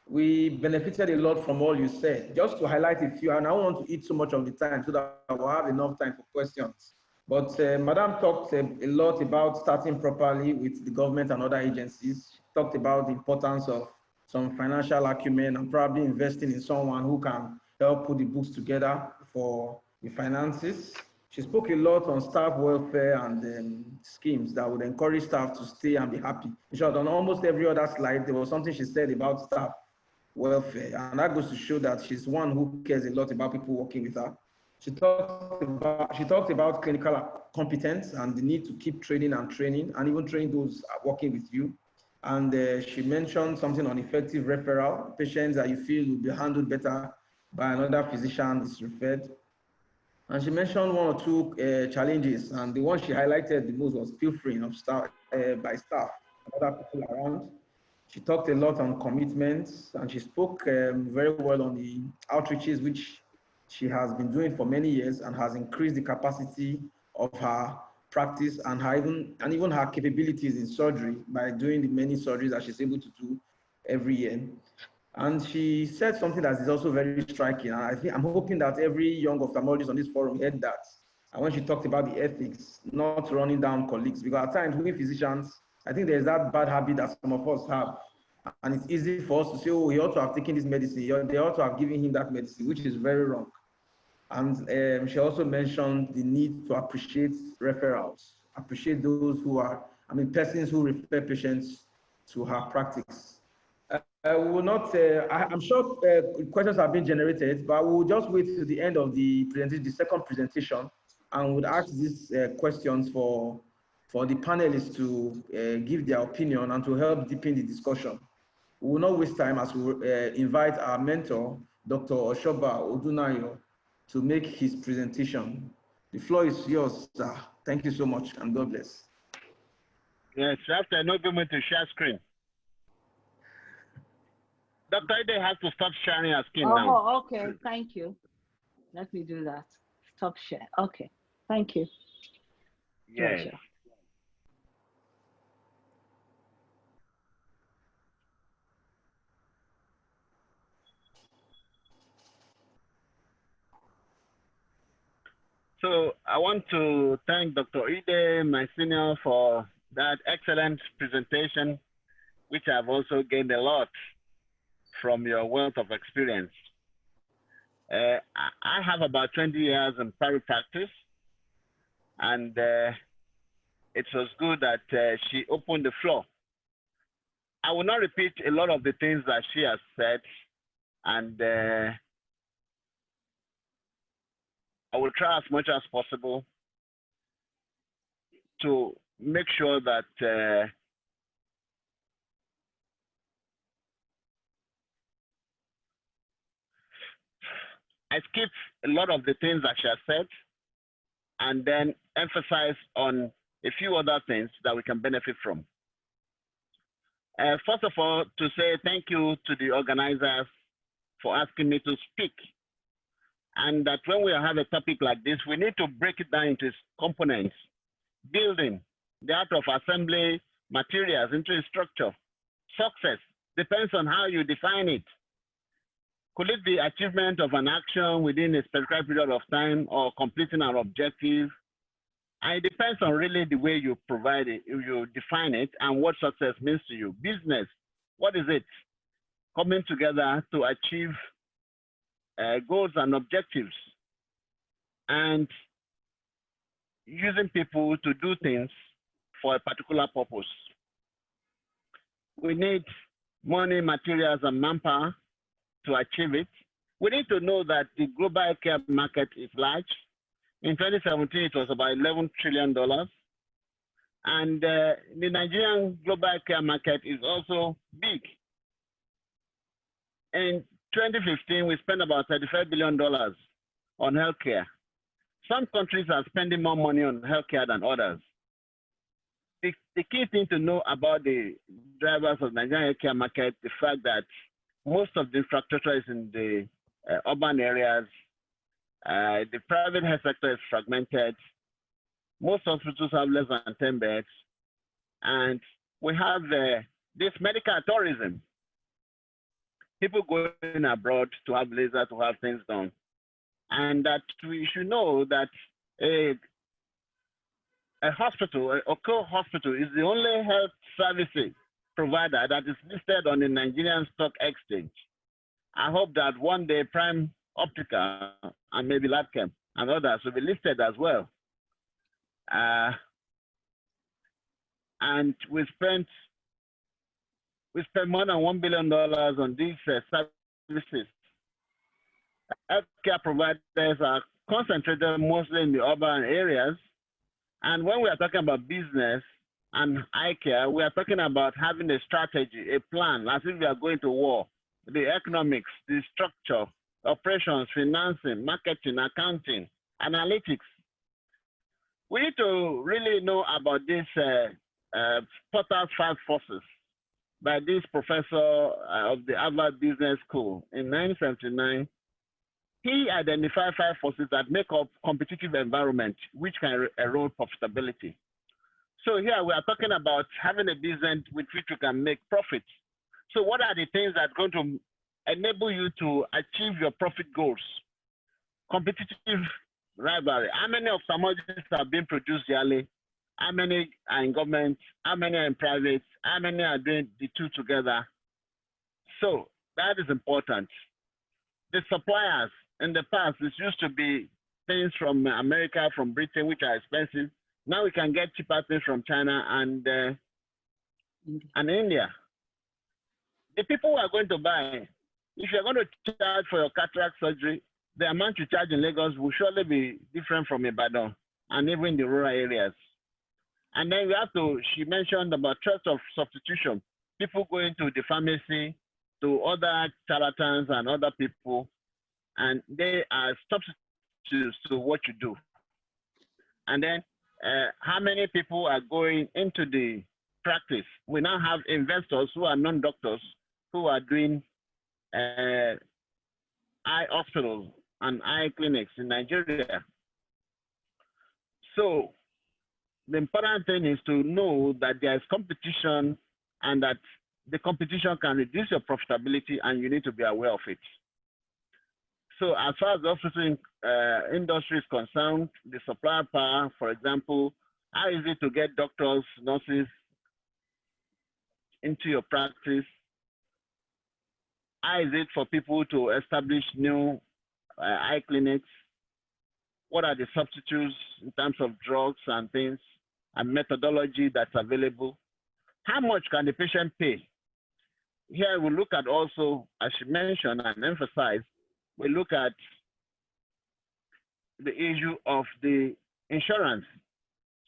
Speaker 2: We benefited a lot from all you said. Just to highlight a few, and I don't want to eat so much of the time so that we'll have enough time for questions. But Madam talked a lot about starting properly with the government and other agencies. She talked about the importance of some financial acumen and probably investing in someone who can help put the books together for the finances. She spoke a lot on staff welfare and schemes that would encourage staff to stay and be happy. In short, on almost every other slide, there was something she said about staff welfare, and that goes to show that she's one who cares a lot about people working with her. She talked about clinical competence and the need to keep training and even training those working with you. And she mentioned something on effective referral, patients that you feel will be handled better by another physician is referred. And she mentioned one or two challenges, and the one she highlighted the most was pilfering of staff by staff and other people around. She talked a lot on commitments, and she spoke very well on the outreaches which she has been doing for many years and has increased the capacity of her practice and even her capabilities in surgery by doing the many surgeries that she's able to do every year. And she said something that is also very striking. And I'm hoping that every young ophthalmologist on this forum heard that. And when she talked about the ethics, not running down colleagues, because at times we physicians, I think there's that bad habit that some of us have. And it's easy for us to say, oh, he ought to have taken this medicine. They ought to have given him that medicine, which is very wrong. And she also mentioned the need to appreciate referrals, appreciate those who are, persons who refer patients to her practice. We will not, I'm sure questions have been generated, but we will just wait to the end of the presentation, the second presentation, and would ask these questions for the panelists to give their opinion and to help deepen the discussion. We will not waste time as we invite our mentor, Dr. Oshoba Odunayo, to make his presentation. The floor is yours, sir. Thank you so much, and God bless.
Speaker 3: Yes, after no going to share screen. Dr. Ide has to stop sharing her screen now.
Speaker 4: Oh, okay. Thank you. Let me do that. Stop share. Okay. Thank you.
Speaker 3: Yes.
Speaker 4: Pleasure.
Speaker 3: So I want to thank Dr. Ide, my senior, for that excellent presentation, which I've also gained a lot from your wealth of experience. I have about 20 years in private practice, and it was good that she opened the floor. I will not repeat a lot of the things that she has said, and I will try as much as possible to make sure that I skip a lot of the things that she has said and then emphasize on a few other things that we can benefit from. First of all, to say thank you to the organizers for asking me to speak. And that when we have a topic like this, we need to break it down into its components. Building, the art of assembly materials into a structure. Success depends on how you define it. Could it be achievement of an action within a prescribed period of time or completing an objective? And it depends on really the way you provide it, you define it, and what success means to you. Business, what is it? Coming together to achieve goals and objectives, and using people to do things for a particular purpose. We need money, materials, and manpower to achieve it. We need to know that the global healthcare market is large. In 2017, it was about $11 trillion. And the Nigerian global healthcare market is also big. In 2015, we spent about $35 billion on healthcare. Some countries are spending more money on healthcare than others. The key thing to know about the drivers of the Nigerian healthcare market, the fact that most of the infrastructure is in the urban areas. The private health sector is fragmented. Most hospitals have less than 10 beds. And we have this medical tourism. People going abroad to have leisure, to have things done. And that we should know that a hospital, a core hospital, is the only health services provider that is listed on the Nigerian Stock Exchange. I hope that one day Prime Optical and maybe LabChem and others will be listed as well. And we spent more than $1 billion on these services. Healthcare providers are concentrated mostly in the urban areas. And when we are talking about business and eye care, we are talking about having a strategy, a plan, as if we are going to war. The economics, the structure, operations, financing, marketing, accounting, analytics. We need to really know about this Porter's 5 forces by this professor of the Harvard Business School in 1979. He identified 5 forces that make up competitive environment, which can erode profitability. So here we are talking about having a business with which you can make profits. So what are the things that are going to enable you to achieve your profit goals? Competitive rivalry. How many ophthalmologists are being produced yearly? How many are in government? How many are in private? How many are doing the two together? So that is important. The suppliers, in the past, this used to be things from America, from Britain, which are expensive. Now we can get cheaper things from China and India. The people who are going to buy, if you're going to charge for your cataract surgery, the amount you charge in Lagos will surely be different from Ibadan and even the rural areas. And then we have to, she mentioned about trust of substitution. People going to the pharmacy, to other charlatans and other people, and they are substitutes to what you do. And then how many people are going into the practice? We now have investors who are non-doctors who are doing eye hospitals and eye clinics in Nigeria. So the important thing is to know that there is competition and that the competition can reduce your profitability and you need to be aware of it. So as far as the hospital industry is concerned, the supplier power, for example, how is it to get doctors, nurses into your practice? How is it for people to establish new eye clinics? What are the substitutes in terms of drugs and things and methodology that's available? How much can the patient pay? Here we look at also, as she mentioned and emphasized, we look at the issue of the insurance.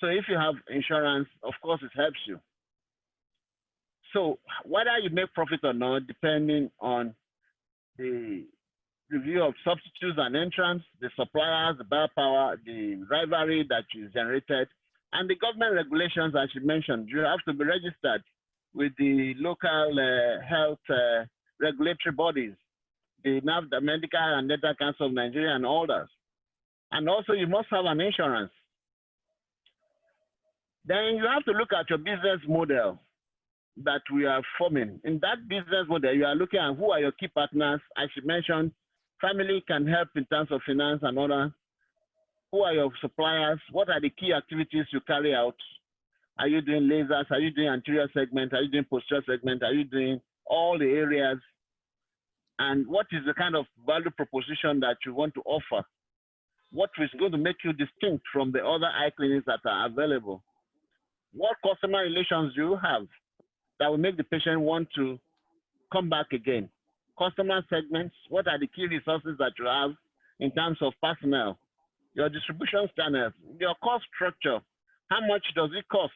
Speaker 3: So if you have insurance, of course it helps you. So whether you make profit or not, depending on the review of substitutes and entrants, the suppliers, the buyer power, the rivalry that is generated, and the government regulations, as you mentioned, you have to be registered with the local health regulatory bodies, the NAV, the Medical and Dental Council of Nigeria and others. And also you must have an insurance. Then you have to look at your business model that we are forming. In that business model, you are looking at who are your key partners. As you mentioned, family can help in terms of finance and other. Who are your suppliers? What are the key activities you carry out? Are you doing lasers? Are you doing anterior segment? Are you doing posterior segment? Are you doing all the areas? And what is the kind of value proposition that you want to offer? What is going to make you distinct from the other eye clinics that are available? What customer relations do you have that will make the patient want to come back again? Customer segments, what are the key resources that you have in terms of personnel? Your distribution channels, your cost structure, how much does it cost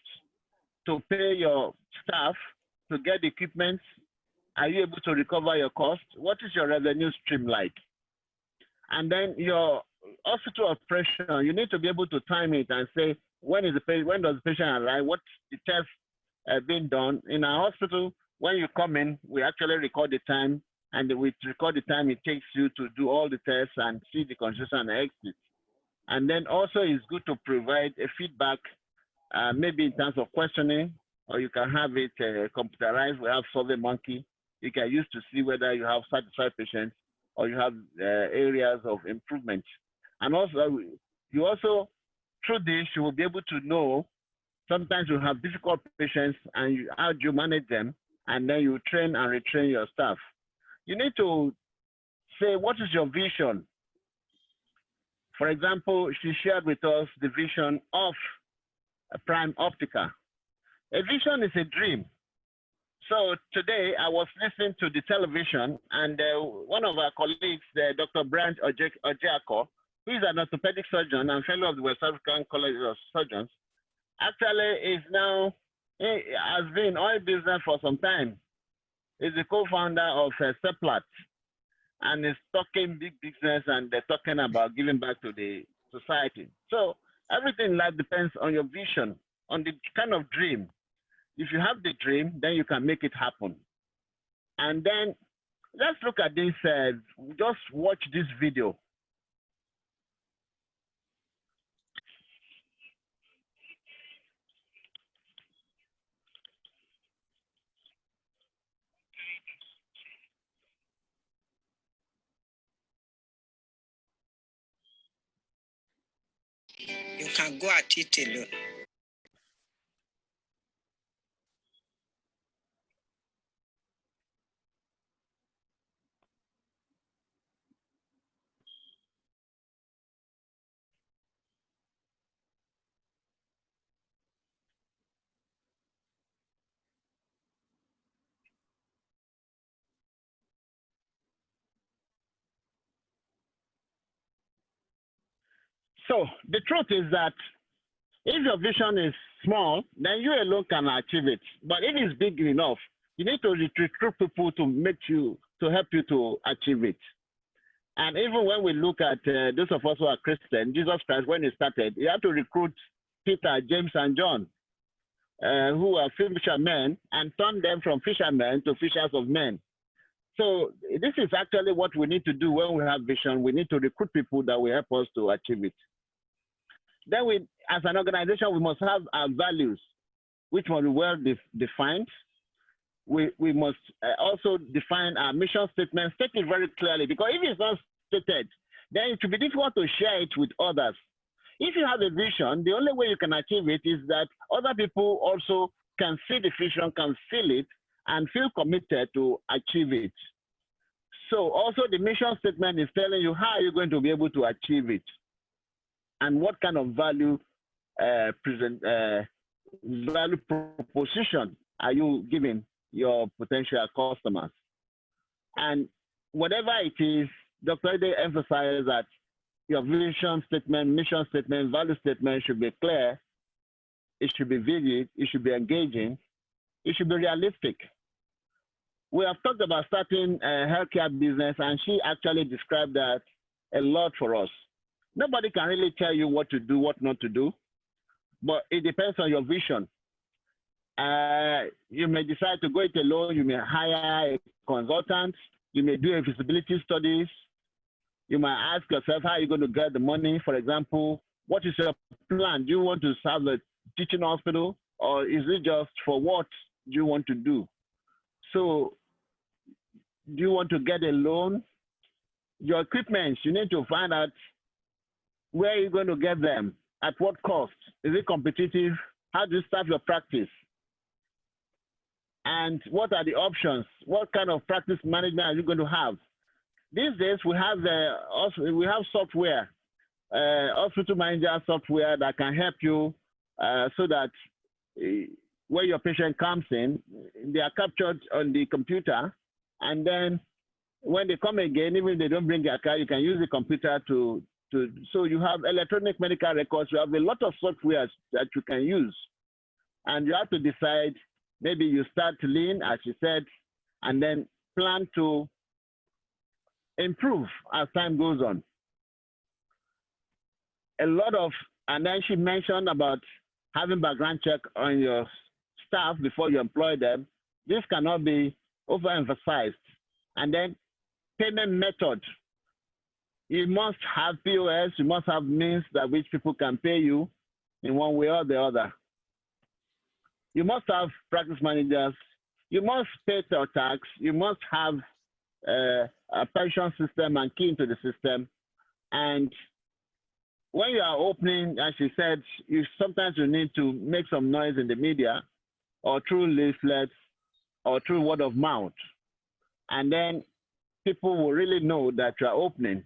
Speaker 3: to pay your staff to get equipment? Are you able to recover your cost? What is your revenue stream like? And then your hospital operation, you need to be able to time it and say, when does the patient arrive? What's the test being done? In our hospital, when you come in, we actually record the time, and we record the time it takes you to do all the tests and see the consultation and exit. And then also it's good to provide a feedback, maybe in terms of questioning, or you can have it computerized. We have SurveyMonkey. You can use to see whether you have satisfied patients or you have areas of improvement. And also, you also, through this, you will be able to know, sometimes you have difficult patients and how do you manage them, and then you train and retrain your staff. You need to say, what is your vision? For example, she shared with us the vision of Prime Optica. A vision is a dream. So today I was listening to the television, and one of our colleagues, Dr. Brent Ojeako, who is an orthopedic surgeon and fellow of the West African College of Surgeons, actually is now, has been in oil business for some time. He's the co-founder of Seplat, and is talking big business, and they're talking about giving back to the society. So everything in life depends on your vision, on the kind of dream. If you have the dream, then you can make it happen. And then let's look at this, just watch this video.
Speaker 6: You can go at it alone.
Speaker 3: So the truth is that if your vision is small, then you alone can achieve it. But if it's big enough, you need to recruit people to help you to achieve it. And even when we look at those of us who are Christian, Jesus Christ, when he started, he had to recruit Peter, James, and John, who are fishermen, and turn them from fishermen to fishers of men. So this is actually what we need to do when we have vision. We need to recruit people that will help us to achieve it. Then we, as an organization, we must have our values, which must be well defined. We must also define our mission statement, state it very clearly, because if it's not stated, then it will be difficult to share it with others. If you have a vision, the only way you can achieve it is that other people also can see the vision, can feel it, and feel committed to achieve it. So also the mission statement is telling you how you're going to be able to achieve it and what kind of value value proposition are you giving your potential customers. And whatever it is, Dr. Ede emphasized that your vision statement, mission statement, value statement should be clear, it should be vivid, it should be engaging, it should be realistic. We have talked about starting a healthcare business, and she actually described that a lot for us. Nobody can really tell you what to do, what not to do, but it depends on your vision. You may decide to go it alone, you may hire a consultant, you may do a feasibility studies, you might ask yourself, how are you going to get the money? For example, what is your plan? Do you want to start a teaching hospital, or is it just for what do you want to do? So do you want to get a loan? Your equipment, you need to find out where you're going to get them, at what cost, is it competitive? How do you start your practice? And what are the options? What kind of practice management are you going to have? These days, we have software, hospital manager software that can help you so that where your patient comes in, they are captured on the computer, and then when they come again, even if they don't bring their car, you can use the computer so you have electronic medical records. You have a lot of software that you can use, and you have to decide. Maybe you start lean, as you said, and then plan to improve as time goes on. And then she mentioned about having background check on your staff before you employ them. This cannot be overemphasized. And then payment method. You must have POS, you must have means that which people can pay you in one way or the other. You must have practice managers, you must pay your tax, you must have a pension system and key into the system. And when you are opening, as she said, sometimes you need to make some noise in the media or through leaflets or through word of mouth. And then people will really know that you are opening.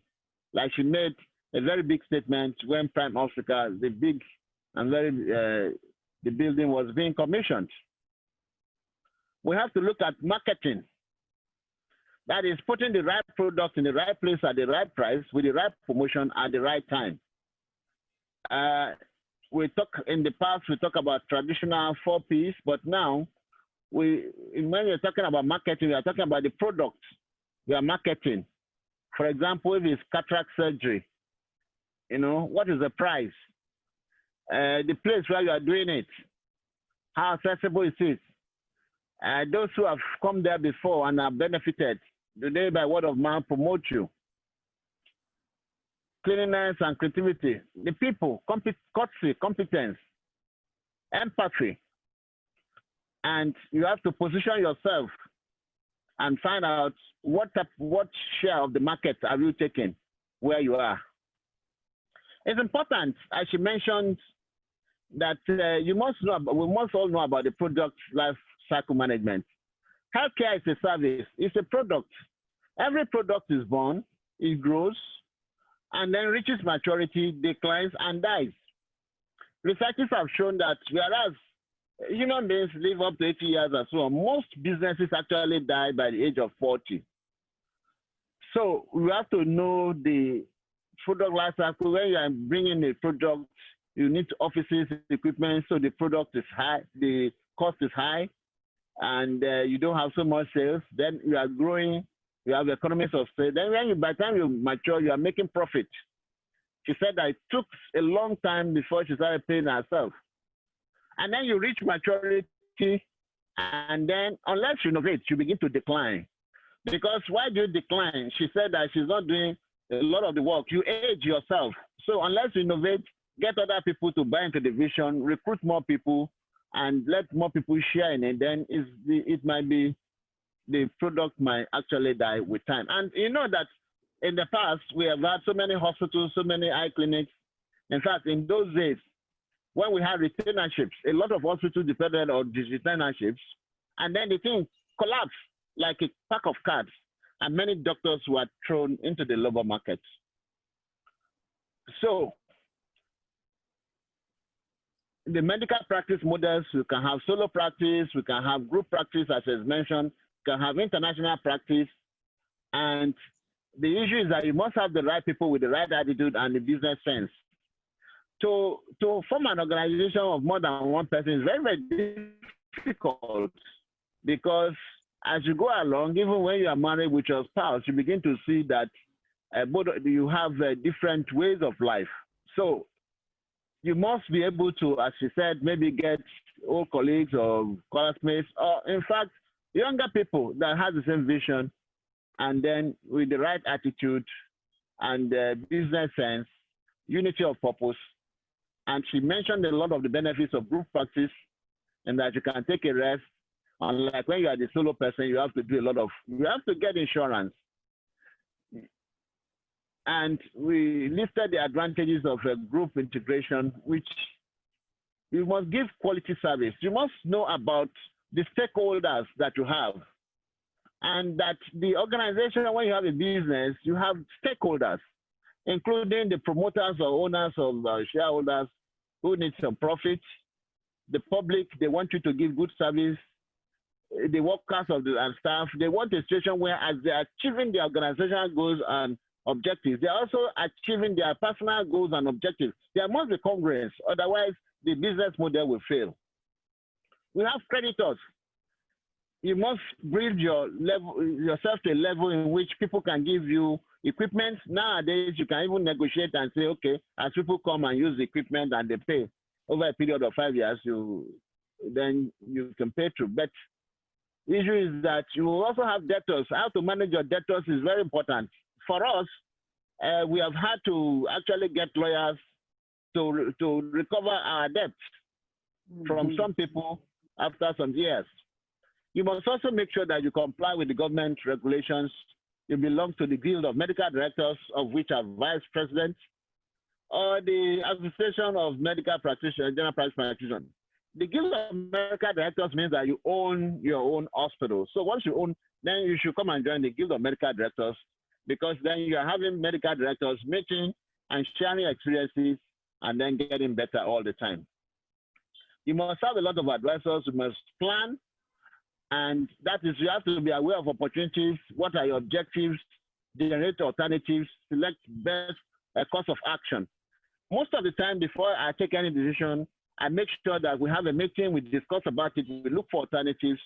Speaker 3: Like she made a very big statement when Prime Africa, the big and very, the building was being commissioned. We have to look at marketing. That is putting the right product in the right place at the right price with the right promotion at the right time. In the past, we talk about traditional 4 Ps, but now when we're talking about marketing, we are talking about the product we are marketing. For example, if it's cataract surgery, You know, what is the price? The place where you are doing it, how accessible is it? Those who have come there before and have benefited, do they by word of mouth promote you? Cleanliness and creativity, the people, courtesy, competence, empathy. And you have to position yourself and find out what share of the market are you taking where you are. It's important, as she mentioned, that we must all know about the product life cycle management. Healthcare is a service, it's a product. Every product is born, it grows, and then reaches maturity, declines, and dies. Researchers have shown that whereas human beings live up to 80 years or so, most businesses actually die by the age of 40. So we have to know the product life cycle. When you are bringing a product, you need offices, equipment, so the product is high, the cost is high, and you don't have so much sales. Then you are growing, you have economies of scale. Then by the time you mature, you are making profit. She said that it took a long time before she started paying herself. And then you reach maturity, and then unless you innovate, you begin to decline. Because why do you decline? She said that she's not doing a lot of the work. You age yourself. So unless you innovate, get other people to buy into the vision, recruit more people, and let more people share in it, then it might be the product might actually die with time. And you know that in the past, we have had so many hospitals, so many eye clinics. In fact, in those days, when we had retainerships, a lot of hospitals depended on these retainerships, and then the thing collapsed like a pack of cards, and many doctors were thrown into the labor market. So the medical practice models, we can have solo practice, we can have group practice, as is mentioned, we can have international practice, and the issue is that you must have the right people with the right attitude and the business sense. To form an organization of more than one person is very, very difficult, because as you go along, even when you are married with your spouse, you begin to see that both you have different ways of life. So you must be able to, as she said, maybe get old colleagues or classmates, or in fact, younger people that have the same vision, and then with the right attitude and business sense, unity of purpose. And she mentioned a lot of the benefits of group practice, and that you can take a rest. Unlike when you are the solo person, you have to do you have to get insurance. And we listed the advantages of a group integration, which you must give quality service. You must know about the stakeholders that you have. And that the organization, when you have a business, you have stakeholders, including the promoters or owners or shareholders who need some profit, the public, they want you to give good service, the workers and staff, they want a situation where as they are achieving their organizational goals and objectives, they're also achieving their personal goals and objectives. There must be congruence, otherwise the business model will fail. We have creditors. You must build yourself to a level in which people can give you equipment. Nowadays, you can even negotiate and say, okay, as people come and use the equipment and they pay over a period of 5 years, then you can pay through. But the issue is that you will also have debtors. How to manage your debtors is very important. For us, we have had to actually get lawyers to recover our debts from some people after some years. You must also make sure that you comply with the government regulations. You belong to the Guild of Medical Directors, of which are vice president, or the Association of Medical Practitioners, General Practice Practitioners. The Guild of Medical Directors means that you own your own hospital. So once you own, then you should come and join the Guild of Medical Directors, because then you are having medical directors meeting and sharing experiences and then getting better all the time. You must have a lot of advisors. You must plan. And that is, you have to be aware of opportunities. What are your objectives? Generate alternatives. Select best course of action. Most of the time, before I take any decision, I make sure that we have a meeting. We discuss about it. We look for alternatives.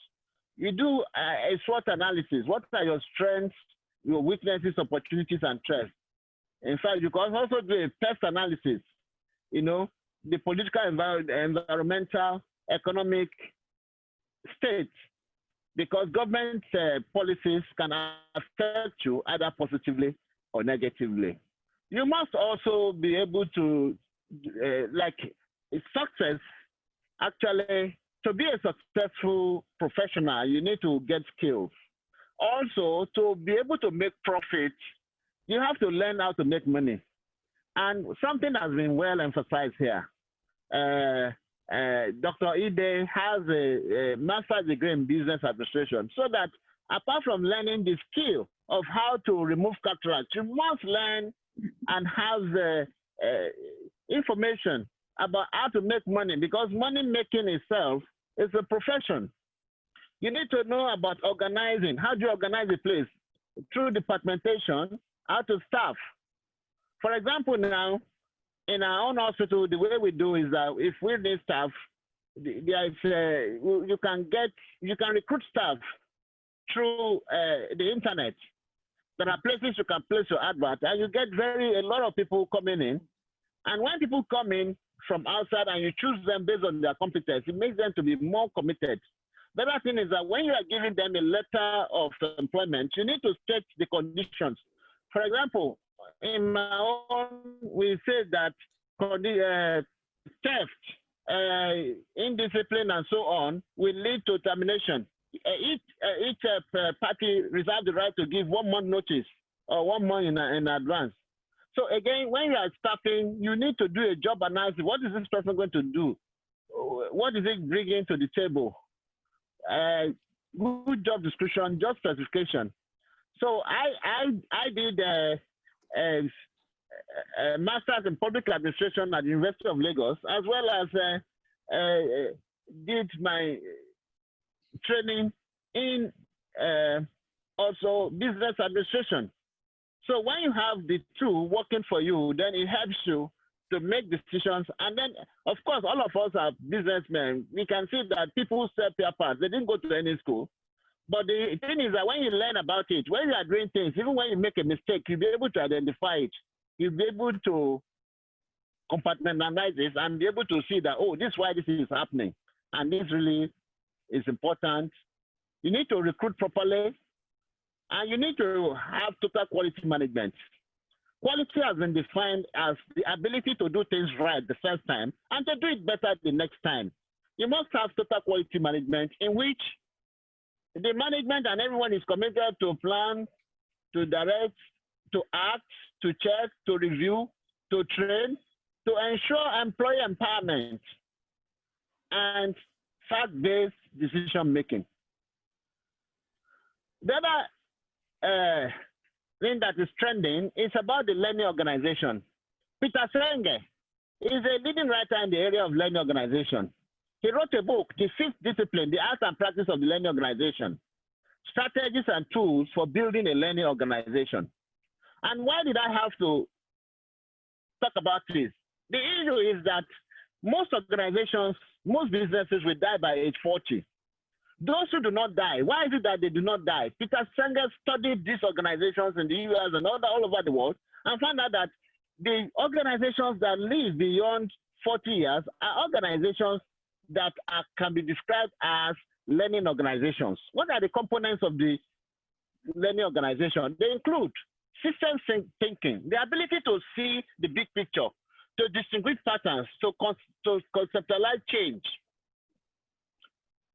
Speaker 3: You do a SWOT analysis. What are your strengths, your weaknesses, opportunities, and threats? In fact, you can also do a pest analysis, you know, the political, environmental, economic state, because government policies can affect you either positively or negatively. You must also be able to, like, success, actually, to be a successful professional, you need to get skills. Also, to be able to make profit, you have to learn how to make money. And something has been well emphasized here. Dr. Ide has a master's degree in business administration, so that apart from learning the skill of how to remove cataracts, you must learn and have information about how to make money, because money making itself is a profession. You need to know about organizing. How do you organize a place? Through departmentation, how to staff. For example, now, in our own hospital, the way we do is that if we need staff, you can recruit staff through the internet. There are places you can place your advert, and you get a lot of people coming in. And when people come in from outside and you choose them based on their competence, it makes them to be more committed. The other thing is that when you are giving them a letter of employment, you need to state the conditions. For example, in my own, we say that theft, indiscipline, and so on will lead to termination. Each party reserves the right to give 1 month notice or 1 month in advance. So again, when you are staffing, you need to do a job analysis. What is this person going to do? What is it bringing to the table? Good job description, job specification. So I did a master's in public administration at the University of Lagos, as well as did my training in also business administration. So when you have the two working for you, then it helps you to make decisions. And then, of course, all of us are businessmen. We can see that people sell spare parts. They didn't go to any school. But the thing is that when you learn about it, when you are doing things, even when you make a mistake, you'll be able to identify it. You'll be able to compartmentalize this and be able to see that, oh, this is why this is happening. And this really is important. You need to recruit properly, and you need to have total quality management. Quality has been defined as the ability to do things right the first time and to do it better the next time. You must have total quality management in which the management and everyone is committed to plan, to direct, to act, to check, to review, to train, to ensure employee empowerment and fact-based decision making. The other thing that is trending is about the learning organization. Peter Senge is a leading writer in the area of learning organization. He wrote a book, The Fifth Discipline, The Art and Practice of the Learning Organization, Strategies and Tools for Building a Learning Organization. And why did I have to talk about this? The issue is that most organizations, most businesses will die by age 40. Those who do not die, why is it that they do not die? Peter Senge studied these organizations in the US and all over the world and found out that the organizations that live beyond 40 years are organizations that can be described as learning organizations. What are the components of the learning organization? They include system thinking, the ability to see the big picture, to distinguish patterns, to conceptualize change,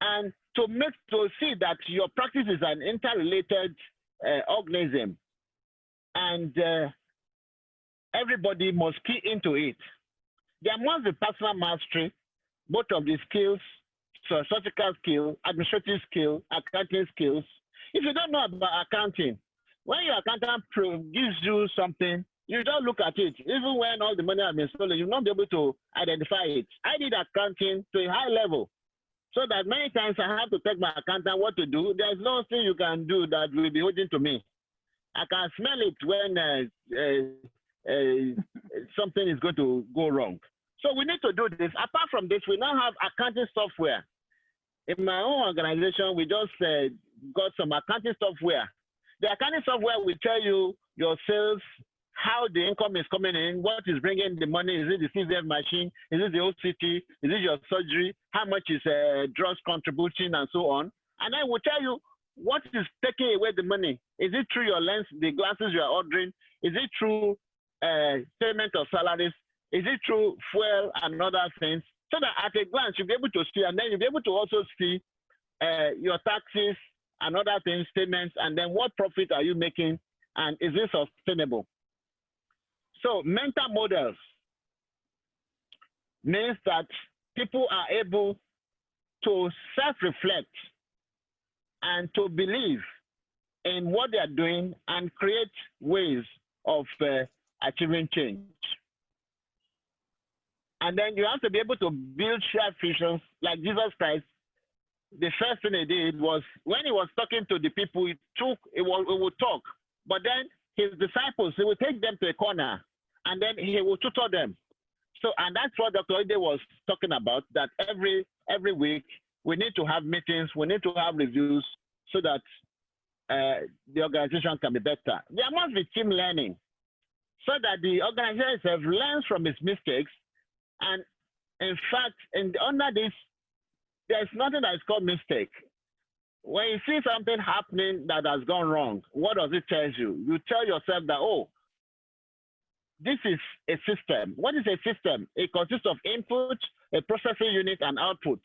Speaker 3: and to see that your practice is an interrelated organism, and everybody must key into it. There must be personal mastery, both of the skills, statistical skill, administrative skill, accounting skills. If you don't know about accounting, when your accountant gives you something, you don't look at it. Even when all the money has been stolen, you'll not be able to identify it. I did accounting to a high level, so that many times I have to tell my accountant what to do. There's no thing you can do that will be holding to me. I can smell it when something is going to go wrong. So we need to do this. Apart from this, we now have accounting software. In my own organization, we just got some accounting software. The accounting software will tell you your sales, how the income is coming in, what is bringing the money. Is it the CVF machine? Is it the OCT? Is it your surgery? How much is drugs contributing and so on? And I will tell you what is taking away the money. Is it through your lens, the glasses you are ordering? Is it through payment of salaries? Is it through fuel and other things? So that at a glance, you'll be able to see, and then you'll be able to also see your taxes and other things, statements, and then what profit are you making, and is it sustainable? So mental models means that people are able to self-reflect and to believe in what they are doing and create ways of achieving change. And then you have to be able to build shared visions like Jesus Christ. The first thing he did was when he was talking to the people, he would talk, but then his disciples, he would take them to a corner and then he would tutor them. So, and that's what Dr. Ide was talking about, that every week we need to have meetings, we need to have reviews so that the organization can be better. There must be team learning so that the organization have learned from its mistakes. And in fact, under this, there's nothing that is called mistake. When you see something happening that has gone wrong, what does it tell you? You tell yourself that, oh, this is a system. What is a system? It consists of input, a processing unit, and output.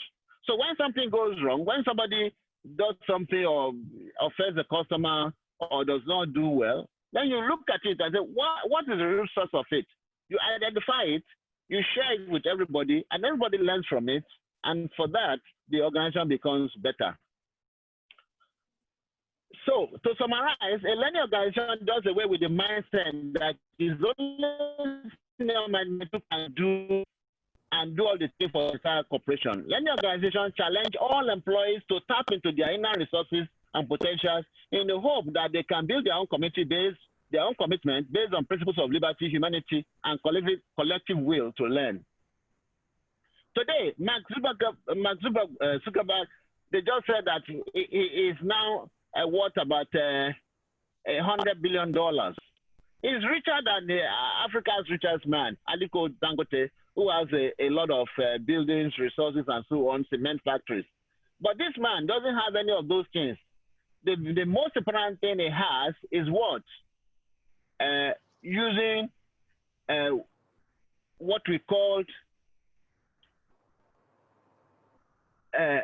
Speaker 3: So when something goes wrong, when somebody does something or offends the customer or does not do well, then you look at it and say, what is the real source of it? You identify it, you share it with everybody, and everybody learns from it. And for that, the organization becomes better. So to summarize, a learning organization does away with the mindset that is only senior management who can do and do all the things for the entire corporation. Learning organizations challenge all employees to tap into their inner resources and potentials in the hope that they can build their own community base, their own commitment based on principles of liberty, humanity, and collective will to learn. Today, Mark Zuckerberg, they just said that he is now worth about $100 billion. He's richer than Africa's richest man, Aliko Dangote, who has a lot of buildings, resources, and so on, cement factories. But this man doesn't have any of those things. The most important thing he has is what? Using what we called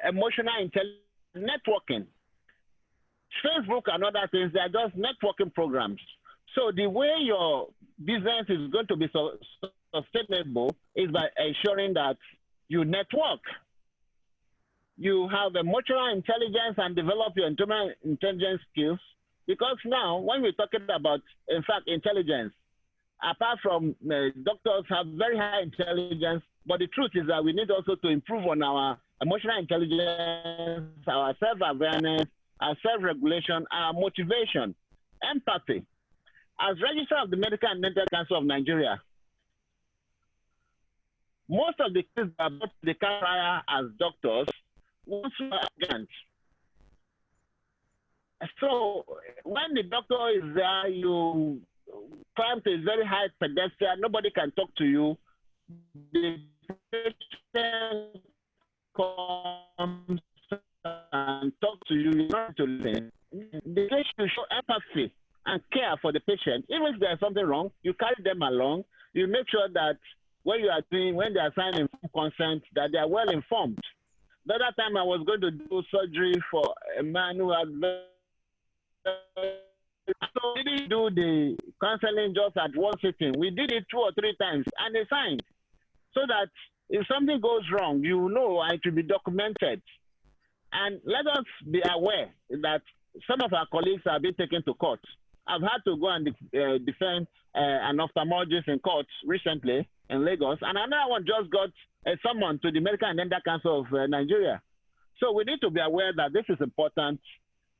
Speaker 3: emotional intelligence, networking. Facebook and other things, they are just networking programs. So the way your business is going to be sustainable is by ensuring that you network. You have emotional intelligence and develop your internal intelligence skills. Because now, when we're talking about, in fact, intelligence, apart from doctors have very high intelligence, but the truth is that we need also to improve on our emotional intelligence, our self-awareness, our self-regulation, our motivation, empathy. As Registrar of the Medical and Dental Council of Nigeria, most of the kids that are brought to the career as doctors once were arrogant. So when the doctor is there, you climb to a very high pedestal, nobody can talk to you. The patient comes and talk to you, you don't to listen. The case you show empathy and care for the patient. Even if there's something wrong, you carry them along. You make sure that when you are doing, when they are signing consent, that they are well informed. The other time I was going to do surgery for a man who had so we didn't do the counseling just at one sitting. We did it 2 or 3 times and they signed. So that if something goes wrong, you know, and it will be documented. And let us be aware that some of our colleagues have been taken to court. I've had to go and defend an ophthalmologist in court recently in Lagos, and another one just got a summon to the Medical and Dental Council of Nigeria. So we need to be aware that this is important.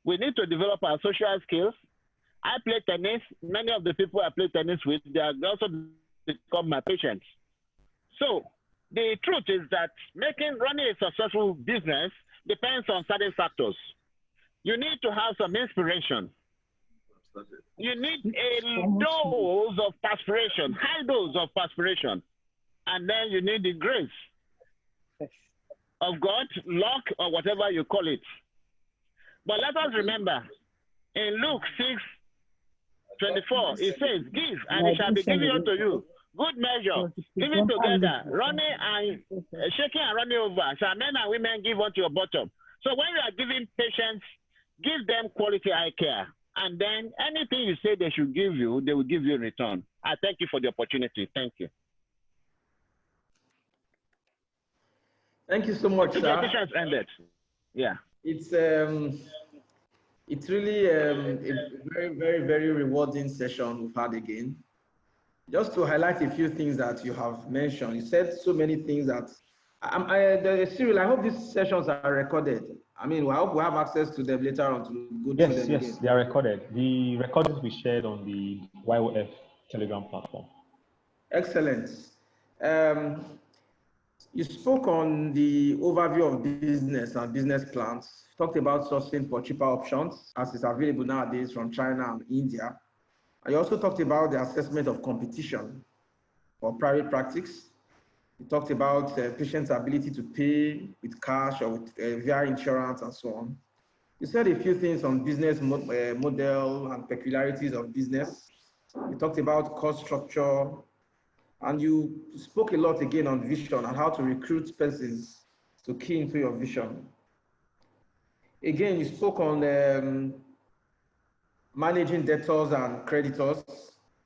Speaker 3: We need to develop our social skills. I play tennis. Many of the people I play tennis with, they have also become my patients. So the truth is that running a successful business depends on certain factors. You need to have some inspiration. You need a dose of perspiration, high dose of perspiration. And then you need the grace of God, luck, or whatever you call it. But let us remember, in Luke 6:24, it says, give, and it shall be given unto you. Good measure, given together, running and shaking and running over, shall men and women give unto your bottom. So when you are giving patients, give them quality eye care. And then anything you say they should give you, they will give you in return. I thank you for the opportunity. Thank you.
Speaker 2: Thank you so much,
Speaker 3: The
Speaker 2: sir.
Speaker 3: presentation's ended. Yeah.
Speaker 2: It's really a very, very, very rewarding session we've had again. Just to highlight a few things that you have mentioned, you said so many things that Cyril, I hope these sessions are recorded. I mean, I hope we have access to them later on to go through them again.
Speaker 1: Yes, they are recorded. The recordings we shared on the YOF Telegram platform.
Speaker 2: Excellent. You spoke on the overview of business and business plans, talked about sourcing for cheaper options as is available nowadays from China and India. And you also talked about the assessment of competition for private practice. You talked about patients' ability to pay with cash or with, via insurance and so on. You said a few things on business model and peculiarities of business. You talked about cost structure, and you spoke a lot again on vision and how to recruit persons to key into your vision. Again, you spoke on managing debtors and creditors.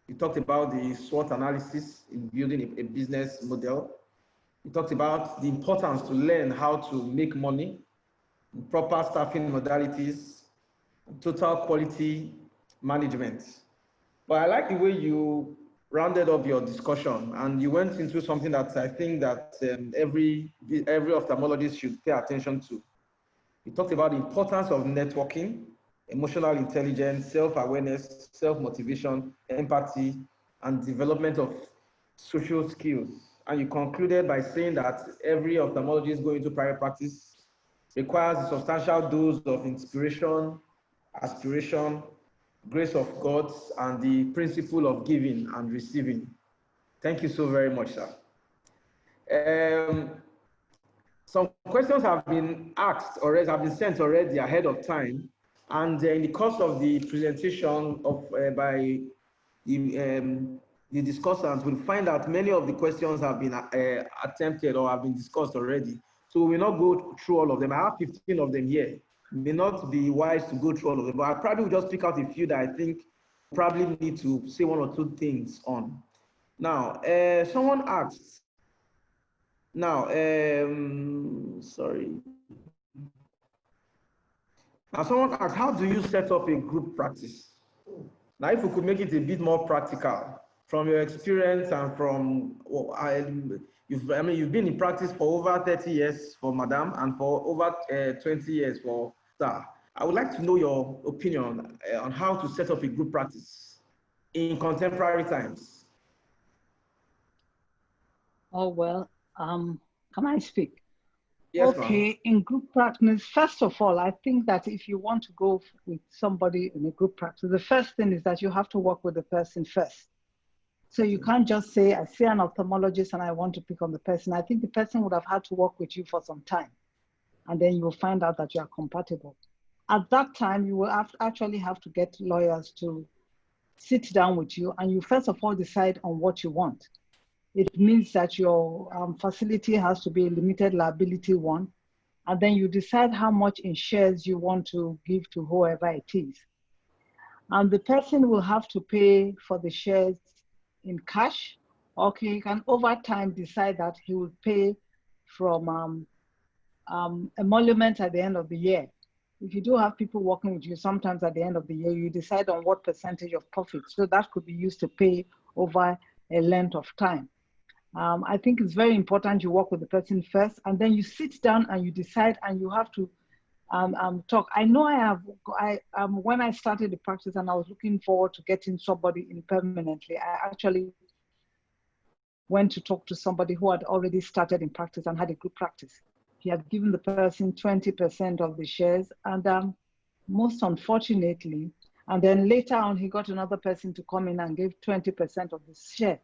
Speaker 2: You talked about the SWOT analysis in building a business model. You talked about the importance to learn how to make money, proper staffing modalities, total quality management. But I like the way you rounded up your discussion and you went into something that I think that every ophthalmologist should pay attention to. You talked about the importance of networking, emotional intelligence, self-awareness, self-motivation, empathy, and development of social skills. And you concluded by saying that every ophthalmologist going into private practice requires a substantial dose of inspiration, aspiration, grace of God, and the principle of giving and receiving. Thank you so very much, sir. Some questions have been asked already, have been sent already ahead of time. And in the course of the presentation of by the discussants, we'll find that many of the questions have been attempted or have been discussed already. So we will not go through all of them. I have 15 of them here. It may not be wise to go through all of them, but I probably will just pick out a few that I think probably need to say one or two things on. Now, someone asked, now, sorry. Now, someone asked, how do you set up a group practice? Now, if we could make it a bit more practical, from your experience and from, you've been in practice for over 30 years for Madam and for over 20 years for Sir. I would like to know your opinion on how to set up a group practice in contemporary times.
Speaker 4: Oh, well, can I speak?
Speaker 2: Yes,
Speaker 4: okay, in group practice, first of all, I think that if you want to go with somebody in a group practice, the first thing is that you have to work with the person first. So you can't just say, I see an ophthalmologist and I want to pick on the person. I think the person would have had to work with you for some time. And then you will find out that you are compatible. At that time, you will actually have to get lawyers to sit down with you and you first of all decide on what you want. It means that your facility has to be a limited liability one. And then you decide how much in shares you want to give to whoever it is. And the person will have to pay for the shares in cash. Okay, you can over time decide that he will pay from emolument at the end of the year. If you do have people working with you, sometimes at the end of the year, you decide on what percentage of profit. So that could be used to pay over a length of time. I think it's very important you work with the person first, and then you sit down and you decide, and you have to talk. I know when I started the practice and I was looking forward to getting somebody in permanently, I actually went to talk to somebody who had already started in practice and had a good practice. He had given the person 20% of the shares, and most unfortunately, And then later on, he got another person to come in and give 20% of the share.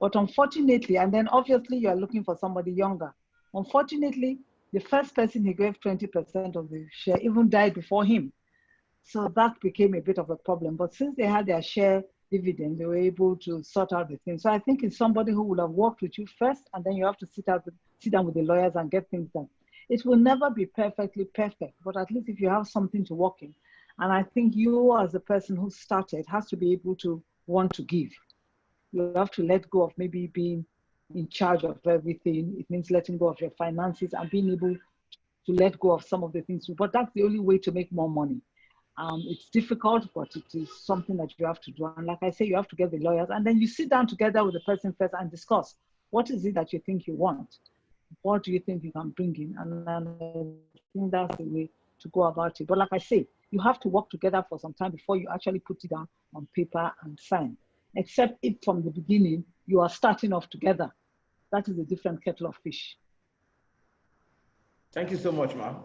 Speaker 4: But unfortunately, and then obviously you are looking for somebody younger. Unfortunately, the first person he gave 20% of the share even died before him. So that became a bit of a problem. But since they had their share dividend, they were able to sort out the thing. So I think it's somebody who would have worked with you first, and then you have to sit down with the lawyers and get things done. It will never be perfectly perfect, but at least if you have something to work in. And I think you as the person who started has to be able to want to give. You have to let go of maybe being in charge of everything. It means letting go of your finances and being able to let go of some of the things. But that's the only way to make more money. It's difficult, but it is something that you have to do. And like I say, you have to get the lawyers, and then you sit down together with the person first and discuss, what is it that you think you want? What do you think you can bring in? And I think that's the way to go about it. But like I say, you have to work together for some time before you actually put it down on paper and sign. Except if from the beginning, you are starting off together. That is a different kettle of fish.
Speaker 2: Thank you so much, ma'am.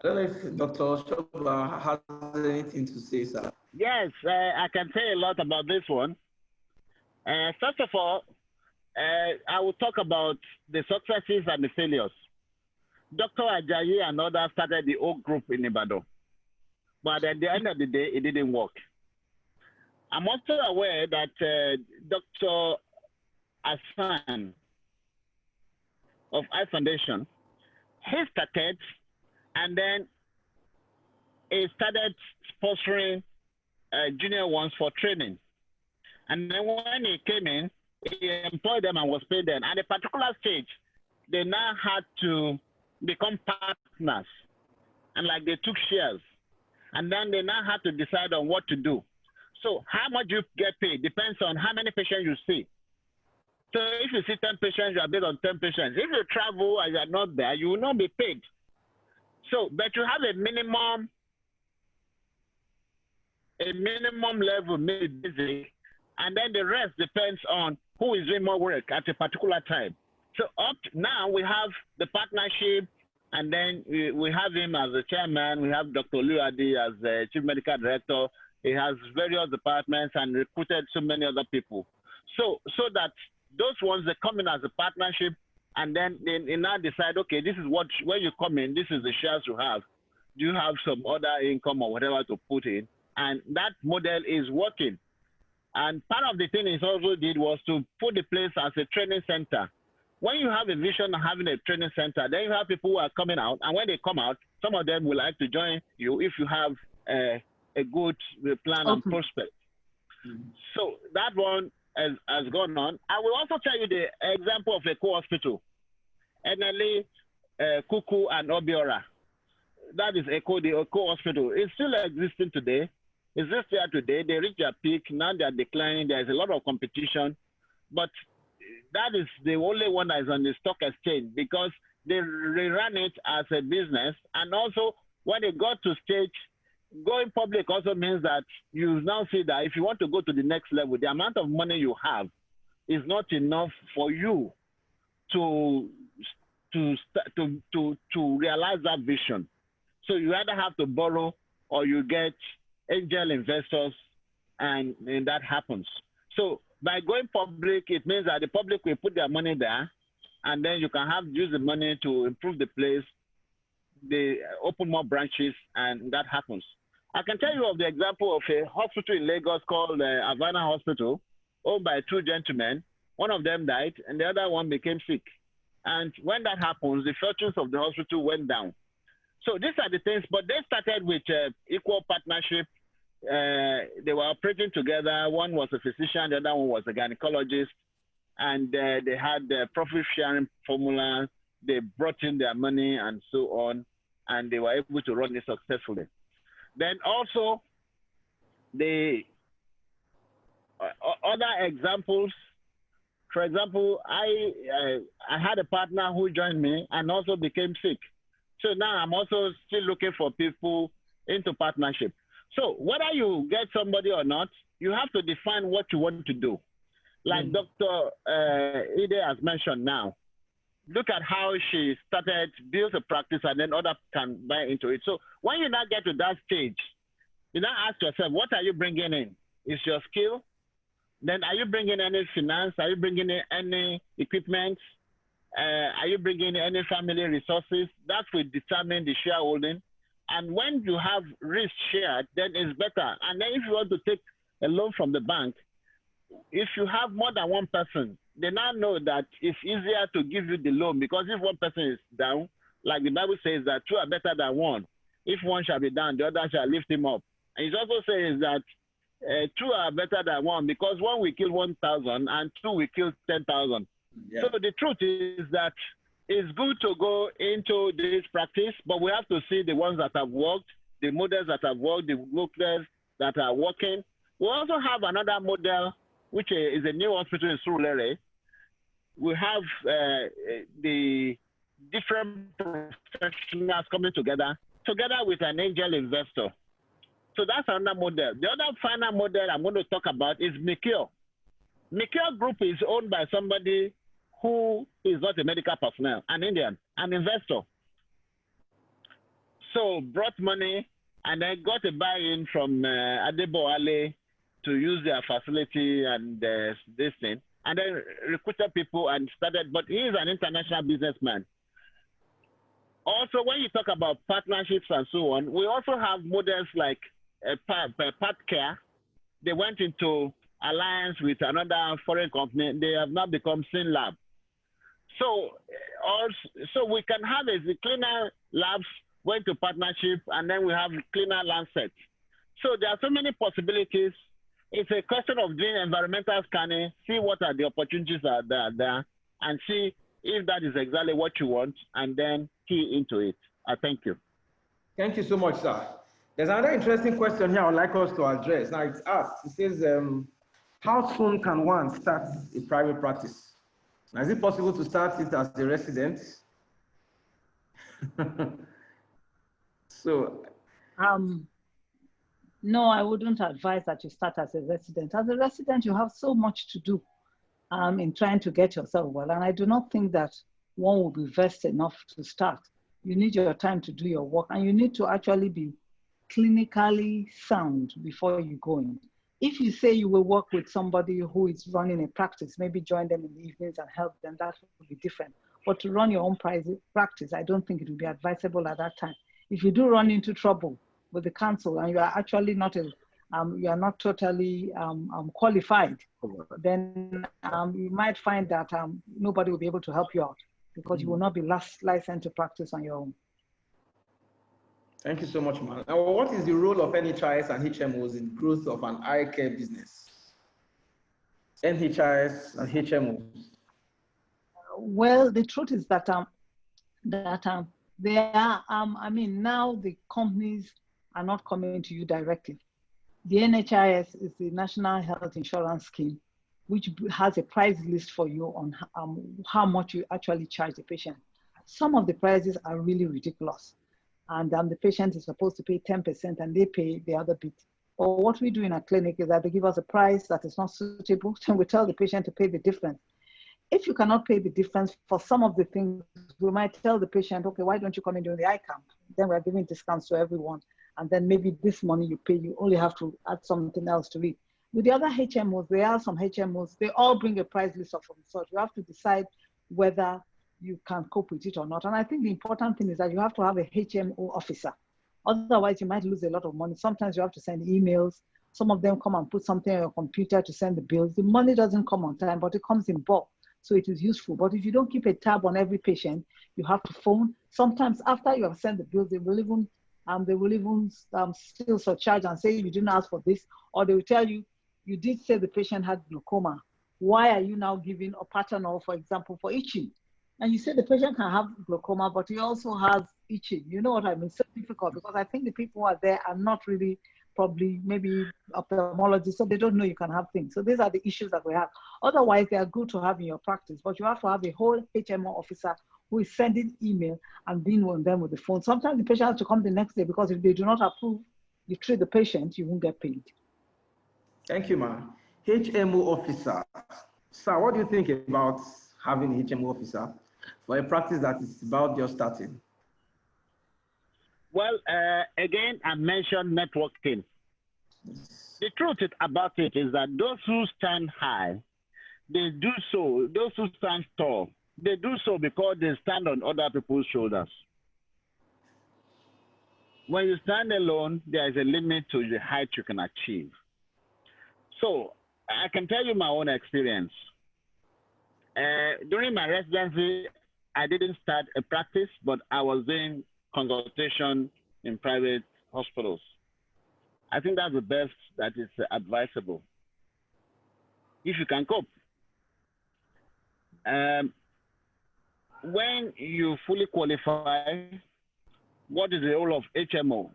Speaker 2: I don't know if Dr. Shoba has anything to say, sir.
Speaker 3: Yes, I can say a lot about this one. First of all, I will talk about the successes and the failures. Dr. Ajayi and others started the old group in Ibadan, but at the end of the day, it didn't work. I'm also aware that Dr. Hassan of I Foundation, he started, and then he started sponsoring junior ones for training. And then when he came in, he employed them and was paid them. At a particular stage, they now had to become partners. And like they took shares. And then they now had to decide on what to do. So how much you get paid depends on how many patients you see. So if you see 10 patients, you are paid on 10 patients. If you travel and you are not there, you will not be paid. So, but you have a minimum level, maybe basic, and then the rest depends on who is doing more work at a particular time. So up now we have the partnership, and then we have him as the chairman. We have Dr. Luadi as the chief medical director. He has various departments and recruited so many other people. So that those ones, they come in as a partnership, and then they now decide, okay, this is where you come in, this is the shares you have. Do you have some other income or whatever to put in? And that model is working. And part of the thing he also did was to put the place as a training center. When you have a vision of having a training center, then you have people who are coming out, and when they come out, some of them will like to join you if you have a good plan and prospect. So that one has gone on. I will also tell you the example of a co-hospital, Enele, Kuku, and Obiora. That is the co-hospital. It's still existing today. It's just there today. They reach their peak. Now they're declining. There's a lot of competition. But that is the only one that is on the stock exchange because they run it as a business. And also, when they got to stage, going public also means that you now see that if you want to go to the next level, the amount of money you have is not enough for you to realize that vision. So you either have to borrow or you get angel investors, and that happens. So by going public, it means that the public will put their money there, and then you can use the money to improve the place. They open more branches, and that happens. I can tell you of the example of a hospital in Lagos called Havana Hospital, owned by two gentlemen. One of them died, and the other one became sick. And when that happens, the fortunes of the hospital went down. So these are the things, but they started with equal partnership. They were operating together. One was a physician, the other one was a gynecologist. And they had the profit sharing formula. They brought in their money and so on, and they were able to run it successfully. Then also, the other examples, for example, I had a partner who joined me and also became sick. So now I'm also still looking for people into partnership. So whether you get somebody or not, you have to define what you want to do. Like Dr. Ide has mentioned now, look at how she started, build a practice, and then others can buy into it. So when you now get to that stage, You now ask yourself, what are you bringing in? Is your skill? Then are you bringing any finance? Are you bringing in any equipment? Are you bringing in any family resources? That will determine the shareholding. And when you have risk shared, then it's better. And then if you want to take a loan from the bank, if you have more than one person, they now know that it's easier to give you the loan, because if one person is down, like the Bible says that two are better than one. If one shall be down, the other shall lift him up. And it also says that two are better than one, because one will kill 1,000 and two will kill 10,000. Yeah. So the truth is that it's good to go into this practice, but we have to see the ones that have worked, the models that have worked, the models that are working. We also have another model, which is a new hospital in Surulere. We have the different professionals coming together with an angel investor. So that's another model. The other final model I'm going to talk about is Mikio. Mikio Group is owned by somebody who is not a medical personnel, an Indian, an investor. So brought money and then got a buy-in from Adebo Ale to use their facility and this thing, and then recruited people and started, but he is an international businessman. Also, when you talk about partnerships and so on, we also have models like PathCare. They went into alliance with another foreign company. They have now become SynLab. So we can have a cleaner labs went to partnership, and then we have cleaner Lancet. So there are so many possibilities. It's a question of doing environmental scanning, see what are the opportunities that are there, and see if that is exactly what you want, and then key into it. Thank you.
Speaker 2: Thank you so much, sir. There's another interesting question here I would like us to address. Now it's asked, it says, how soon can one start a private practice? Now, is it possible to start it as a resident?
Speaker 4: No, I wouldn't advise that you start as a resident. As a resident, you have so much to do in trying to get yourself well. And I do not think that one will be versed enough to start. You need your time to do your work, and you need to actually be clinically sound before you go in. If you say you will work with somebody who is running a practice, maybe join them in the evenings and help them, that will be different. But to run your own practice, I don't think it would be advisable at that time. If you do run into trouble with the council and you are actually not you are not totally qualified, then you might find that nobody will be able to help you out, because you will not be licensed to practice on your own.
Speaker 2: Thank you so much, man. Now, what is the role of NHIS and HMOs in growth of an eye care business? NHIS and HMOs.
Speaker 4: Well, the truth is that they are, I mean, now the companies are not coming to you directly. The NHIS is the National Health Insurance Scheme, which has a price list for you on how much you actually charge the patient. Some of the prices are really ridiculous. And the patient is supposed to pay 10% and they pay the other bit. Or what we do in our clinic is that they give us a price that is not suitable, and we tell the patient to pay the difference. If you cannot pay the difference for some of the things, we might tell the patient, okay, why don't you come in during the eye camp? Then we're giving discounts to everyone. And then maybe this money you pay, you only have to add something else to it. With the other HMOs, there are some HMOs, they all bring a price list of some sort. You have to decide whether you can cope with it or not. And I think the important thing is that you have to have a HMO officer. Otherwise, you might lose a lot of money. Sometimes you have to send emails. Some of them come and put something on your computer to send the bills. The money doesn't come on time, but it comes in bulk. So it is useful. But if you don't keep a tab on every patient, you have to phone. Sometimes after you have sent the bills, they will even still surcharge and say you didn't ask for this, or they will tell you, you did say the patient had glaucoma. Why are you now giving a Patanol, for example, for itching? And you say the patient can have glaucoma, but he also has itching. You know what I mean? It's so difficult, because I think the people who are there are not really probably maybe ophthalmologists, so they don't know you can have things. So these are the issues that we have. Otherwise, they are good to have in your practice, but you have to have a whole HMO officer who is sending email and dealing with them with the phone. Sometimes the patient has to come the next day, because if they do not approve, you treat the patient, you won't get paid.
Speaker 2: Thank you, ma'am. HMO officer. Sir, what do you think about having a HMO officer for a practice that is about just starting?
Speaker 3: Well, again, I mentioned networking. The truth about it is that those who stand high, they do so, those who stand tall, they do so because they stand on other people's shoulders. When you stand alone, there is a limit to the height you can achieve. So I can tell you my own experience. During my residency, I didn't start a practice, but I was doing consultation in private hospitals. I think that's the best that is advisable, if you can cope. When you fully qualify, what is the role of HMO?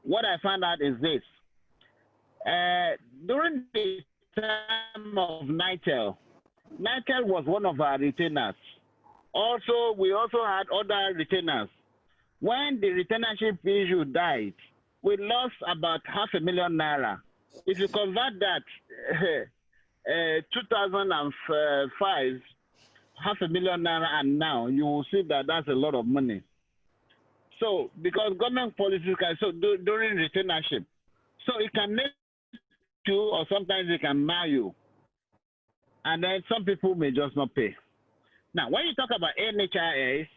Speaker 3: What I found out is this. During the time of NITEL was one of our retainers. Also, we also had other retainers. When the retainership issue died, we lost about $500,000 naira. If you convert that, 2005, $500,000 naira, and now you will see that that's a lot of money. So, because government policies can, so during retainership, so it can make you, or sometimes it can mar you, and then some people may just not pay. Now, when you talk about NHIS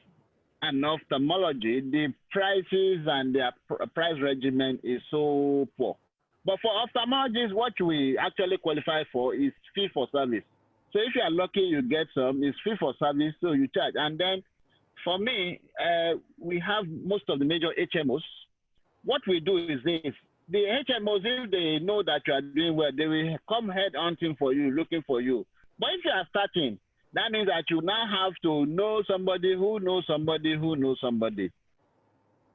Speaker 3: and ophthalmology, the prices and their price regimen is so poor. But for ophthalmologists, what we actually qualify for is fee for service. So if you are lucky, you get some. It's fee for service, so you charge. And then for me, we have most of the major HMOs. What we do is this. The HMOs, if they know that you are doing well, they will come head hunting for you, looking for you. But if you are starting, that means that you now have to know somebody who knows somebody who knows somebody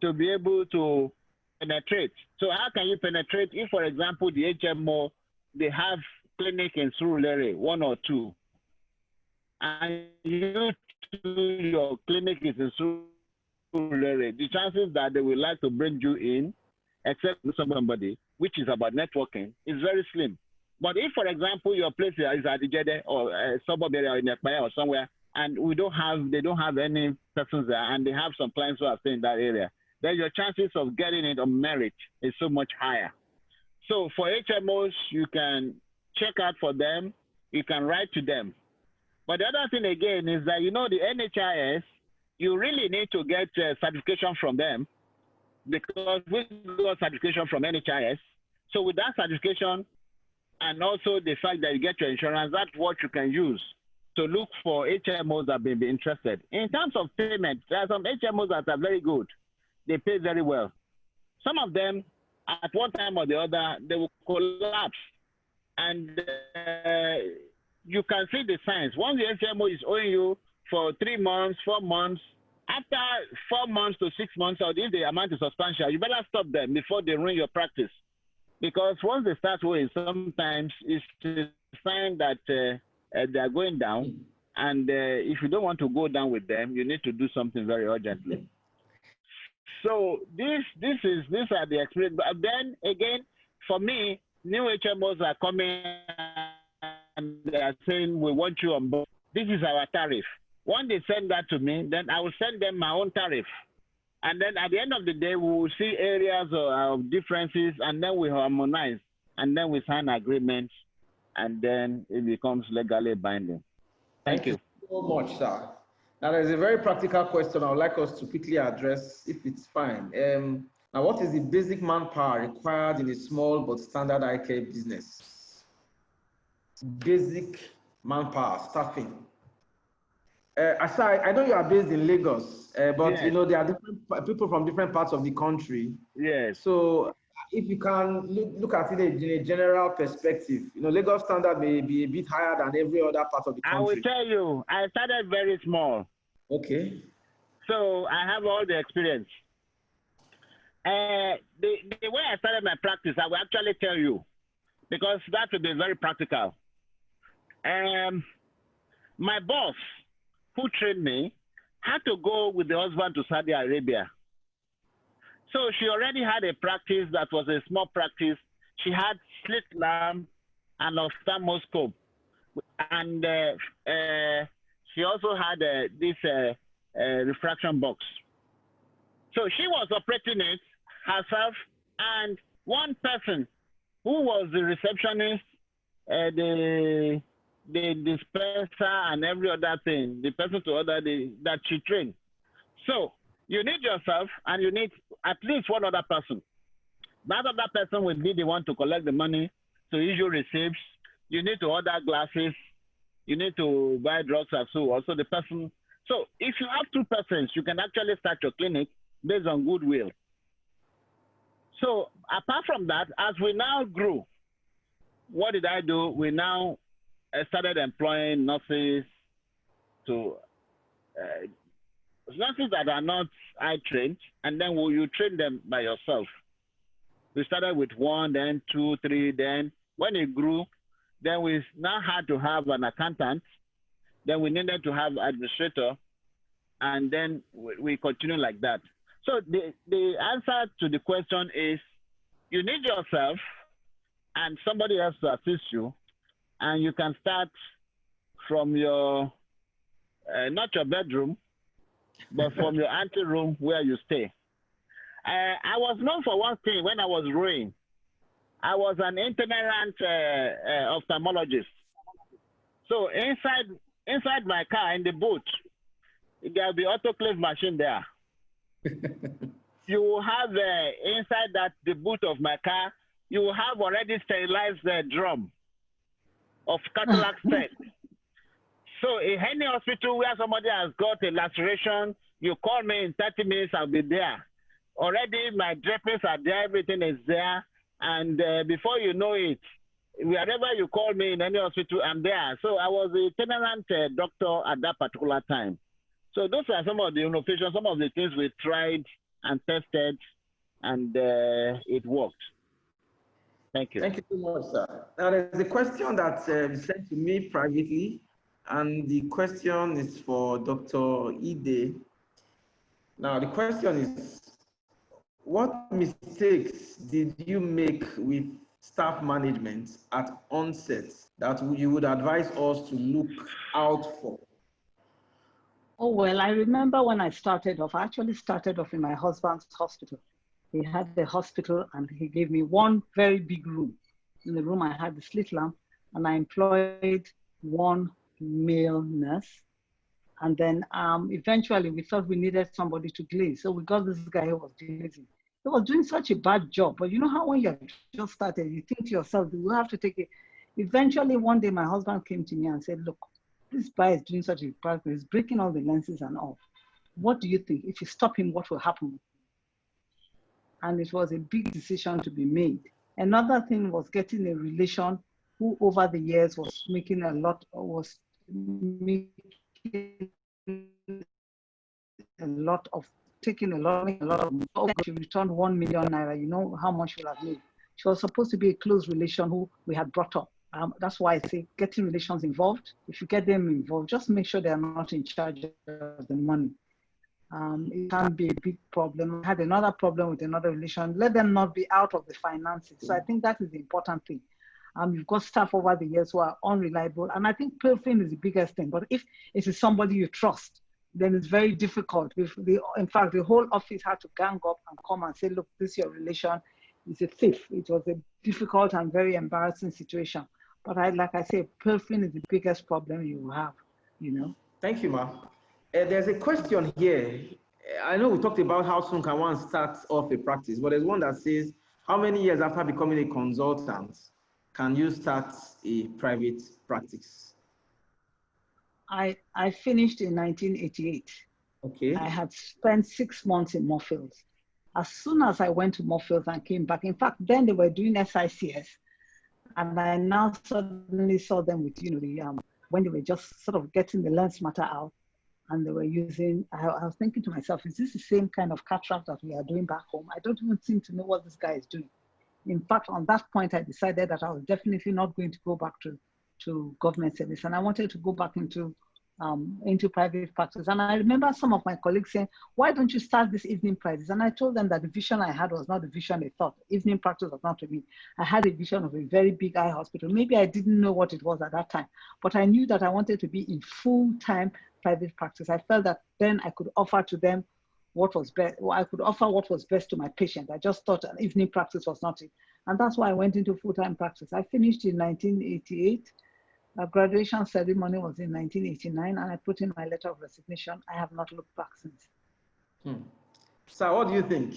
Speaker 3: to be able to penetrate. So how can you penetrate if, for example, the HMO, they have clinic in Surulere, 1 or 2, and you your clinic is in Surulere, the chances that they will like to bring you in, except somebody, which is about networking, is very slim. But if, for example, your place is at Ijede or a suburb area or in Ekpaya or somewhere, and they don't have any persons there, and they have some clients who are staying in that area, then your chances of getting it on merit is so much higher. So for HMOs, you can check out for them, you can write to them. But the other thing again is that, you know, the NHIS, you really need to get certification from them, because we got certification from NHIS. So with that certification, and also the fact that you get your insurance, that's what you can use to look for HMOs that may be interested. In terms of payment, there are some HMOs that are very good. They pay very well. Some of them, at one time or the other, they will collapse. And you can see the signs. Once the HMO is owing you for 3 months, 4 months, after 4 months to 6 months, or if the amount is substantial, you better stop them before they ruin your practice. Because once they start owing, sometimes it's a sign that they are going down. And if you don't want to go down with them, you need to do something very urgently. So these are the experience. But then again, for me, new HMOs are coming and they are saying, we want you on board. This is our tariff. Once they send that to me, then I will send them my own tariff. And then at the end of the day, we will see areas of differences, and then we harmonize, and then we sign agreements, and then it becomes legally binding. Thank you
Speaker 2: so much, sir. Now, there's a very practical question I would like us to quickly address, if it's fine. Now, what is the basic manpower required in a small but standard eye care business? Basic manpower, staffing. Aside, I know you are based in Lagos, but yes, you know, there are different people from different parts of the country.
Speaker 3: Yes.
Speaker 2: So if you can look at it in a general perspective, you know, Lagos standard may be a bit higher than every other part of the country.
Speaker 3: I will tell you, I started very small.
Speaker 2: Okay.
Speaker 3: So I have all the experience. The way I started my practice, I will actually tell you, because that will be very practical. My boss, who trained me, had to go with the husband to Saudi Arabia. So she already had a practice that was a small practice. She had slit lamp and ophthalmoscope. And she also had this refraction box. So she was operating it herself, and one person who was the receptionist, the dispenser, and every other thing, the person to order that she trained. So you need yourself, and you need at least one other person. That other person will be the one to collect the money, to issue receipts. You need to order glasses. You need to buy drugs and so on. So the person. So if you have two persons, you can actually start your clinic based on goodwill. So apart from that, as we now grew, what did I do? We now started employing nurses nurses that are not eye trained, and then you train them by yourself. We started with 1, then 2, 3, then when it grew, then we now had to have an accountant, then we needed to have administrator, and then we continue like that. So the answer to the question is, you need yourself and somebody else to assist you, and you can start from your, not your bedroom, but from your ante room where you stay. I was known for one thing when I was growing. I was an itinerant ophthalmologist. So inside my car, in the boot, there'll be autoclave machine there. You will have inside the boot of my car, you will have already sterilized the drum of cataract set. So in any hospital where somebody has got a laceration, you call me in 30 minutes, I'll be there. Already my drapings are there, everything is there. And before you know it, wherever you call me in any hospital, I'm there. So I was a itinerant doctor at that particular time. So those are some of the innovations, some of the things we tried and tested, and it worked. Thank you.
Speaker 2: Thank you so much, sir. Now, there's a question that was sent to me privately, and the question is for Dr. Ide. Now, the question is, what mistakes did you make with staff management at onset that you would advise us to look out for?
Speaker 4: Oh, well, I remember when I started off, I actually started off in my husband's hospital. He had the hospital and he gave me one very big room. In the room, I had the slit lamp and I employed one male nurse. And then eventually we thought we needed somebody to glaze. So we got this guy who was glazing. He was doing such a bad job. But you know how when you just started, you think to yourself, we have to take it. Eventually, one day, my husband came to me and said, look, this guy is doing such a bad job. He's breaking all the lenses and all. What do you think? If you stop him, what will happen? And it was a big decision to be made. Another thing was getting a relation who over the years was making a lot, taking a lot of, she returned 1 million naira. You know how much she will have made. She was supposed to be a close relation who we had brought up. That's why I say getting relations involved. If you get them involved, just make sure they are not in charge of the money. It can be a big problem. I had another problem with another relation. Let them not be out of the finances. So I think that is the important thing. You've got staff over the years who are unreliable. And I think pilfering is the biggest thing. But if it is somebody you trust, then it's very difficult. In fact, the whole office had to gang up and come and say, look, this is your relation. It's a thief. It was a difficult and very embarrassing situation. But like I say, pilfering is the biggest problem you have, you know.
Speaker 2: Thank you, Ma. There's a question here. I know we talked about how soon can one start off a practice, but there's one that says, how many years after becoming a consultant can you start a private practice?
Speaker 4: I finished in 1988.
Speaker 2: Okay.
Speaker 4: I had spent 6 months in Moorfields. As soon as I went to Moorfields and came back, in fact, then they were doing SICS. And I now suddenly saw them with, you know, when they were just sort of getting the lens matter out and they were using, I was thinking to myself, is this the same kind of cataract that we are doing back home? I don't even seem to know what this guy is doing. In fact, on that point, I decided that I was definitely not going to go back to government service. And I wanted to go back into private practice. And I remember some of my colleagues saying, why don't you start this evening practice? And I told them that the vision I had was not the vision they thought. Evening practice was not to me. I had a vision of a very big eye hospital. Maybe I didn't know what it was at that time, but I knew that I wanted to be in full-time private practice. I felt that then I could offer to them what was best. Well, I could offer what was best to my patient. I just thought an evening practice was not it. And that's why I went into full-time practice. I finished in 1988. Our graduation ceremony was in 1989, and I put in my letter of resignation. I have not looked back since.
Speaker 2: So what do you think?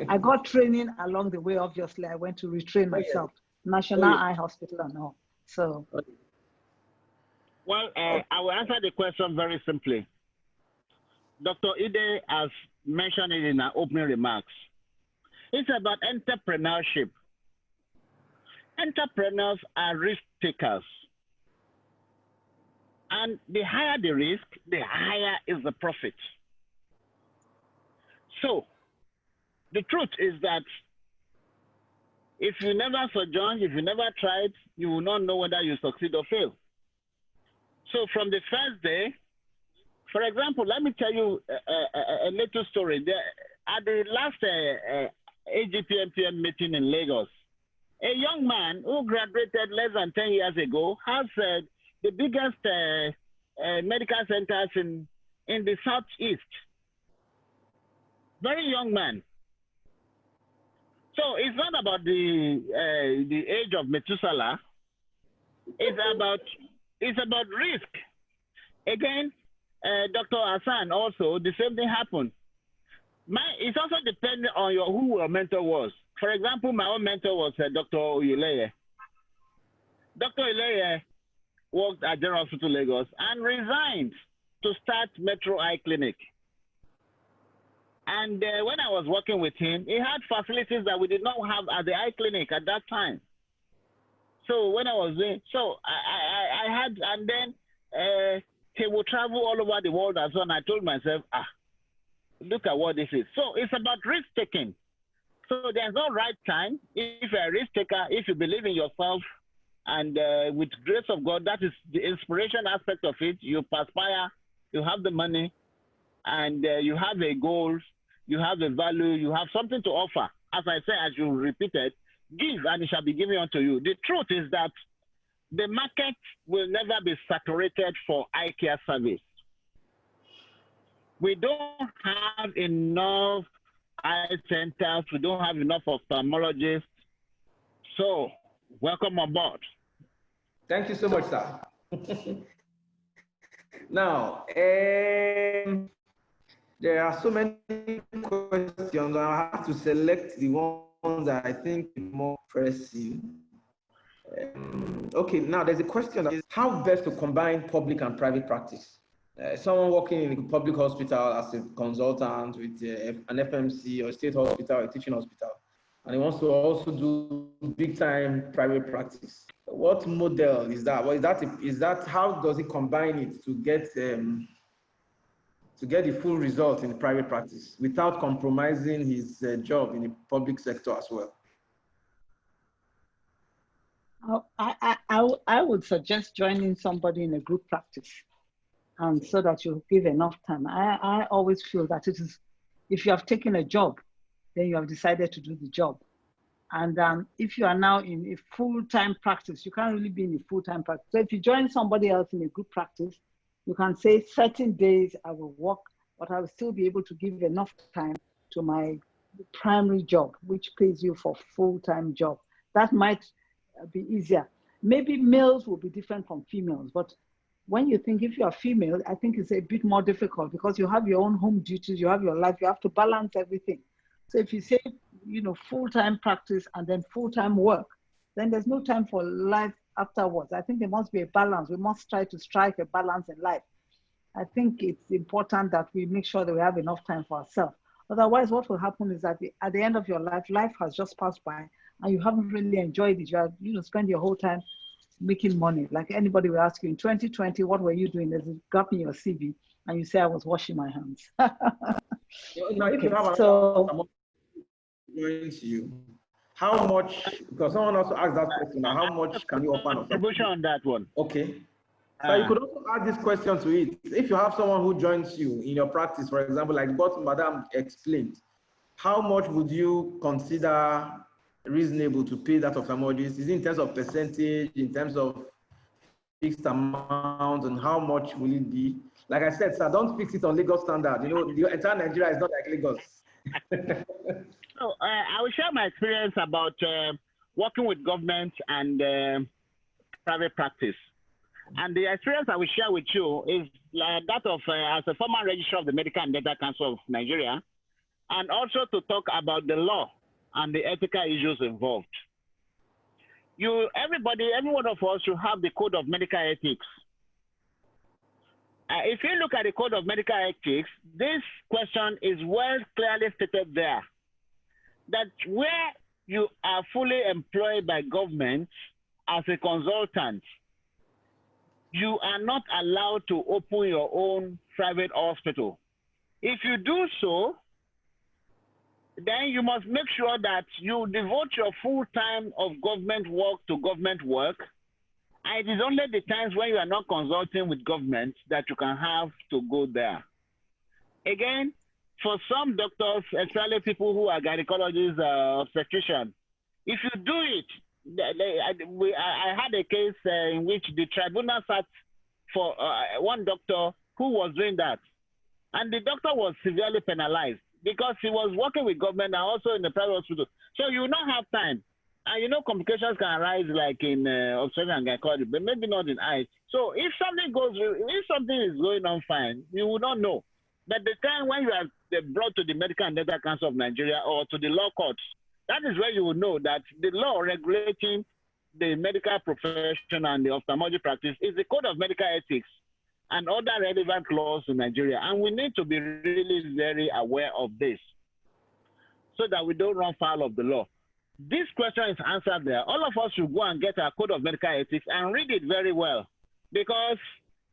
Speaker 4: I got training along the way, obviously. I went to retrain myself. National Eye Hospital and all. So.
Speaker 3: Well, I will answer the question very simply. Dr. Ide has mentioned it in her opening remarks. It's about entrepreneurship. Entrepreneurs are risk takers. And the higher the risk, the higher is the profit. So, the truth is that if you never sojourn, if you never tried, you will not know whether you succeed or fail. So from the first day, for example, let me tell you a little story. At the last AGPMPM meeting in Lagos, a young man who graduated less than 10 years ago has the biggest medical centers in the Southeast. Very young man. So it's not about the age of Methuselah. It's about risk. Again, Dr. Hassan also, the same thing happened. It's also dependent on who your mentor was. For example, my own mentor was Dr. Oyeleye. Dr. Oyeleye worked at General Hospital Lagos and resigned to start Metro Eye Clinic. And when I was working with him, he had facilities that we did not have at the eye clinic at that time. So when I was doing, I had, and then he would travel all over the world and so on. I told myself, look at what this is. So it's about risk taking. So there's no right time. If you're a risk taker, if you believe in yourself, and with grace of God, that is the inspiration aspect of it. You perspire, you have the money, and you have a goal, you have a value, you have something to offer. As I say, as you repeated, give and it shall be given unto you. The truth is that the market will never be saturated for eye care service. We don't have enough eye centers, we don't have enough ophthalmologists. So, welcome on board.
Speaker 2: Thank you so much, sir. Now, there are so many questions. I have to select the ones that I think are more pressing. Okay, now there's a question that is how best to combine public and private practice. Someone working in a public hospital as a consultant with an FMC or a state hospital or a teaching hospital, and he wants to also do big time private practice. What model is that? Well, is that how does he combine it to get the full result in private practice without compromising his job in the public sector as well?
Speaker 4: I would suggest joining somebody in a group practice, and so that you give enough time. I always feel that it is, if you have taken a job, then you have decided to do the job. And if you are now in a full-time practice, you can't really be in a full-time practice. So if you join somebody else in a group practice, you can say certain days I will work, but I will still be able to give enough time to my primary job, which pays you for full-time job. That might be easier. Maybe males will be different from females, but when you think if you're female, I think it's a bit more difficult because you have your own home duties, you have your life, you have to balance everything. So if you say, full-time practice and then full-time work, then there's no time for life afterwards. I think there must be a balance. We must try to strike a balance in life. I think it's important that we make sure that we have enough time for ourselves. Otherwise, what will happen is that at the end of your life, life has just passed by and you haven't really enjoyed it. You have, spend your whole time making money. Like anybody will ask you, in 2020, what were you doing? There's a gap in your CV and you say, I was washing my hands.
Speaker 2: You, how much, because someone also asked that question, how much can you offer?
Speaker 3: Contribution on that one.
Speaker 2: Okay. So you could also add this question to it. If you have someone who joins you in your practice, for example, like what Madam explained, how much would you consider reasonable to pay that ophthalmologist? Is it in terms of percentage, in terms of fixed amount, and how much will it be? Like I said, sir, don't fix it on Lagos standard. The entire Nigeria is not like Lagos.
Speaker 3: I will share my experience about working with government and private practice. And the experience I will share with you is that of as a former registrar of the Medical and Dental Council of Nigeria, and also to talk about the law and the ethical issues involved. Every one of us should have the Code of Medical Ethics. If you look at the Code of Medical Ethics, this question is well clearly stated there, that where you are fully employed by government as a consultant, you are not allowed to open your own private hospital. If you do so, then you must make sure that you devote your full time of government work to government work. And it is only the times when you are not consulting with government that you can have to go there. Again, for some doctors, especially people who are gynecologists, obstetricians, if you do it, I had a case in which the tribunal sat for one doctor who was doing that. And the doctor was severely penalized because he was working with government and also in the private hospital. So you will not have time. And you know, complications can arise like in obstetrics and gynecology, but maybe not in eyes. So if something is going on fine, you will not know. But the time when you are brought to the Medical and Dental Council of Nigeria or to the law courts, that is where you will know that the law regulating the medical profession and the ophthalmology practice is the Code of Medical Ethics and other relevant laws in Nigeria. And we need to be really very aware of this so that we don't run foul of the law. This question is answered there. All of us should go and get our Code of Medical Ethics and read it very well, because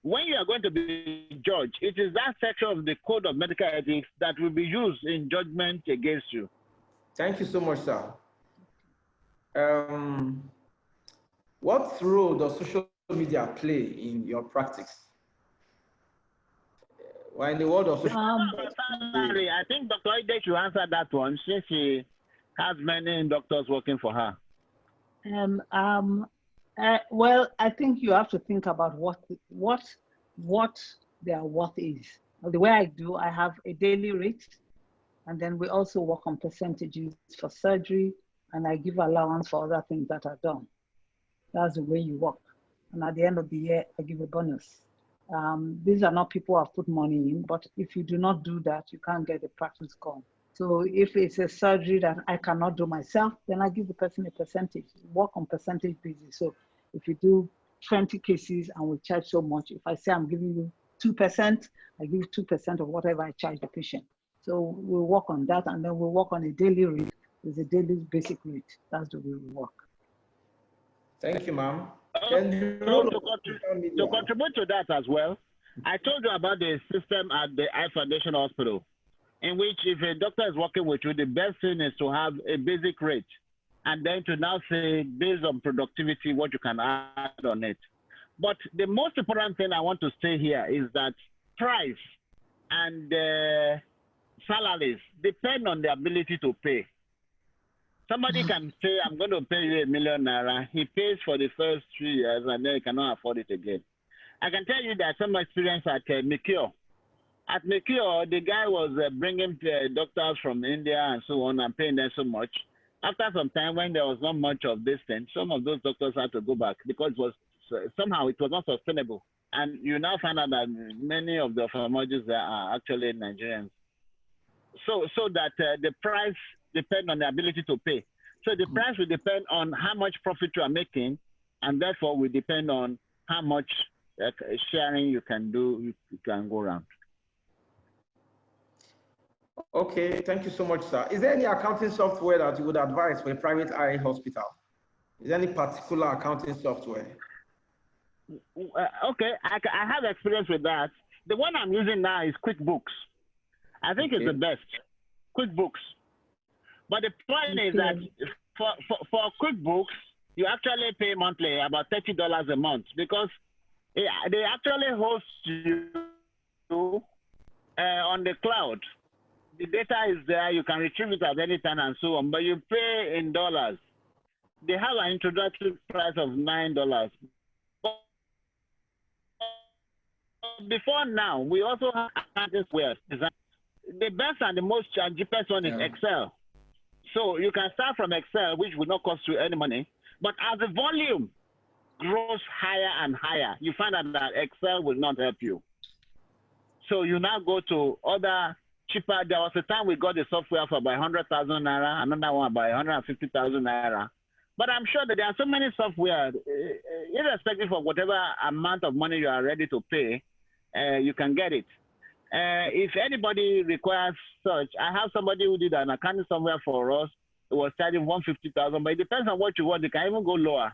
Speaker 3: when you are going to be judged, it is that section of the Code of Medical Ethics that will be used in judgment against you.
Speaker 2: Thank you so much, sir. What role does social media play in your practice? Well, in the world of social
Speaker 3: media, I think Dr. Ide should answer that one since she has many doctors working for her.
Speaker 4: Well, I think you have to think about what their worth is. The way I do, I have a daily rate, and then we also work on percentages for surgery, and I give allowance for other things that are done. That's the way you work. And at the end of the year, I give a bonus. These are not people who have put money in, but if you do not do that, you can't get the practice going. So if it's a surgery that I cannot do myself, then I give the person a percentage, work on percentage basis. So if you do 20 cases and we charge so much, if I say I'm giving you 2%, I give 2% of whatever I charge the patient. So we'll work on that, and then we'll work on a daily rate. There's a daily basic rate. That's the way we work.
Speaker 2: Thank you, ma'am.
Speaker 3: To contribute to that as well, I told you about the system at the Eye Foundation Hospital, in which if a doctor is working with you, the best thing is to have a basic rate, and then to now say, based on productivity, what you can add on it. But the most important thing I want to say here is that price and salaries depend on the ability to pay. Somebody can say, I'm going to pay you ₦1 million. He pays for the first 3 years and then he cannot afford it again. I can tell you that some experience at Mikio. At Mikio, the guy was bringing doctors from India and so on and paying them so much. After some time, when there was not much of this thing, some of those doctors had to go back because it was somehow it was not sustainable. And you now find out that many of the ophthalmologists there are actually Nigerians. So that the price depends on the ability to pay. So the price will depend on how much profit you are making, and therefore will depend on how much sharing you can do, you can go around.
Speaker 2: Okay, thank you so much, sir. Is there any accounting software that you would advise for a private eye hospital? Is there any particular accounting software?
Speaker 3: Okay, I have experience with that. The one I'm using now is QuickBooks. I think it's the best, QuickBooks. But the point is that for QuickBooks, you actually pay monthly about $30 a month, because they actually host you on the cloud. The data is there, you can retrieve it at any time and so on, but you pay in dollars. They have an introductory price of $9. But before now, we also have accounting software. The best and the most cheapest one is Excel. So you can start from Excel, which will not cost you any money. But as the volume grows higher and higher, you find out that Excel will not help you. So you now go to other cheaper. There was a time we got the software for about 100,000 naira, another one about 150,000 naira. But I'm sure that there are so many software, irrespective of whatever amount of money you are ready to pay, you can get it. If anybody requires such, I have somebody who did an accounting software for us. It was charging 150,000, but it depends on what you want. You can even go lower.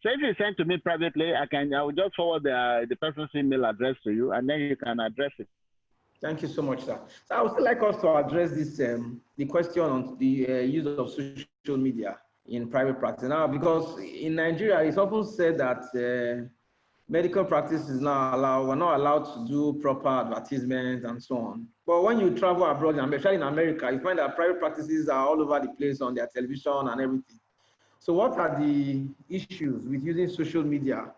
Speaker 3: So if you send to me privately, I will just forward the person's email address to you, and then you can address it.
Speaker 2: Thank you so much, sir. So I would still like us to address this the question on the use of social media in private practice now, because in Nigeria it's often said that medical practice is not allowed. We're not allowed to do proper advertisements and so on. But when you travel abroad, especially in America, you find that private practices are all over the place on their television and everything. So what are the issues with using social media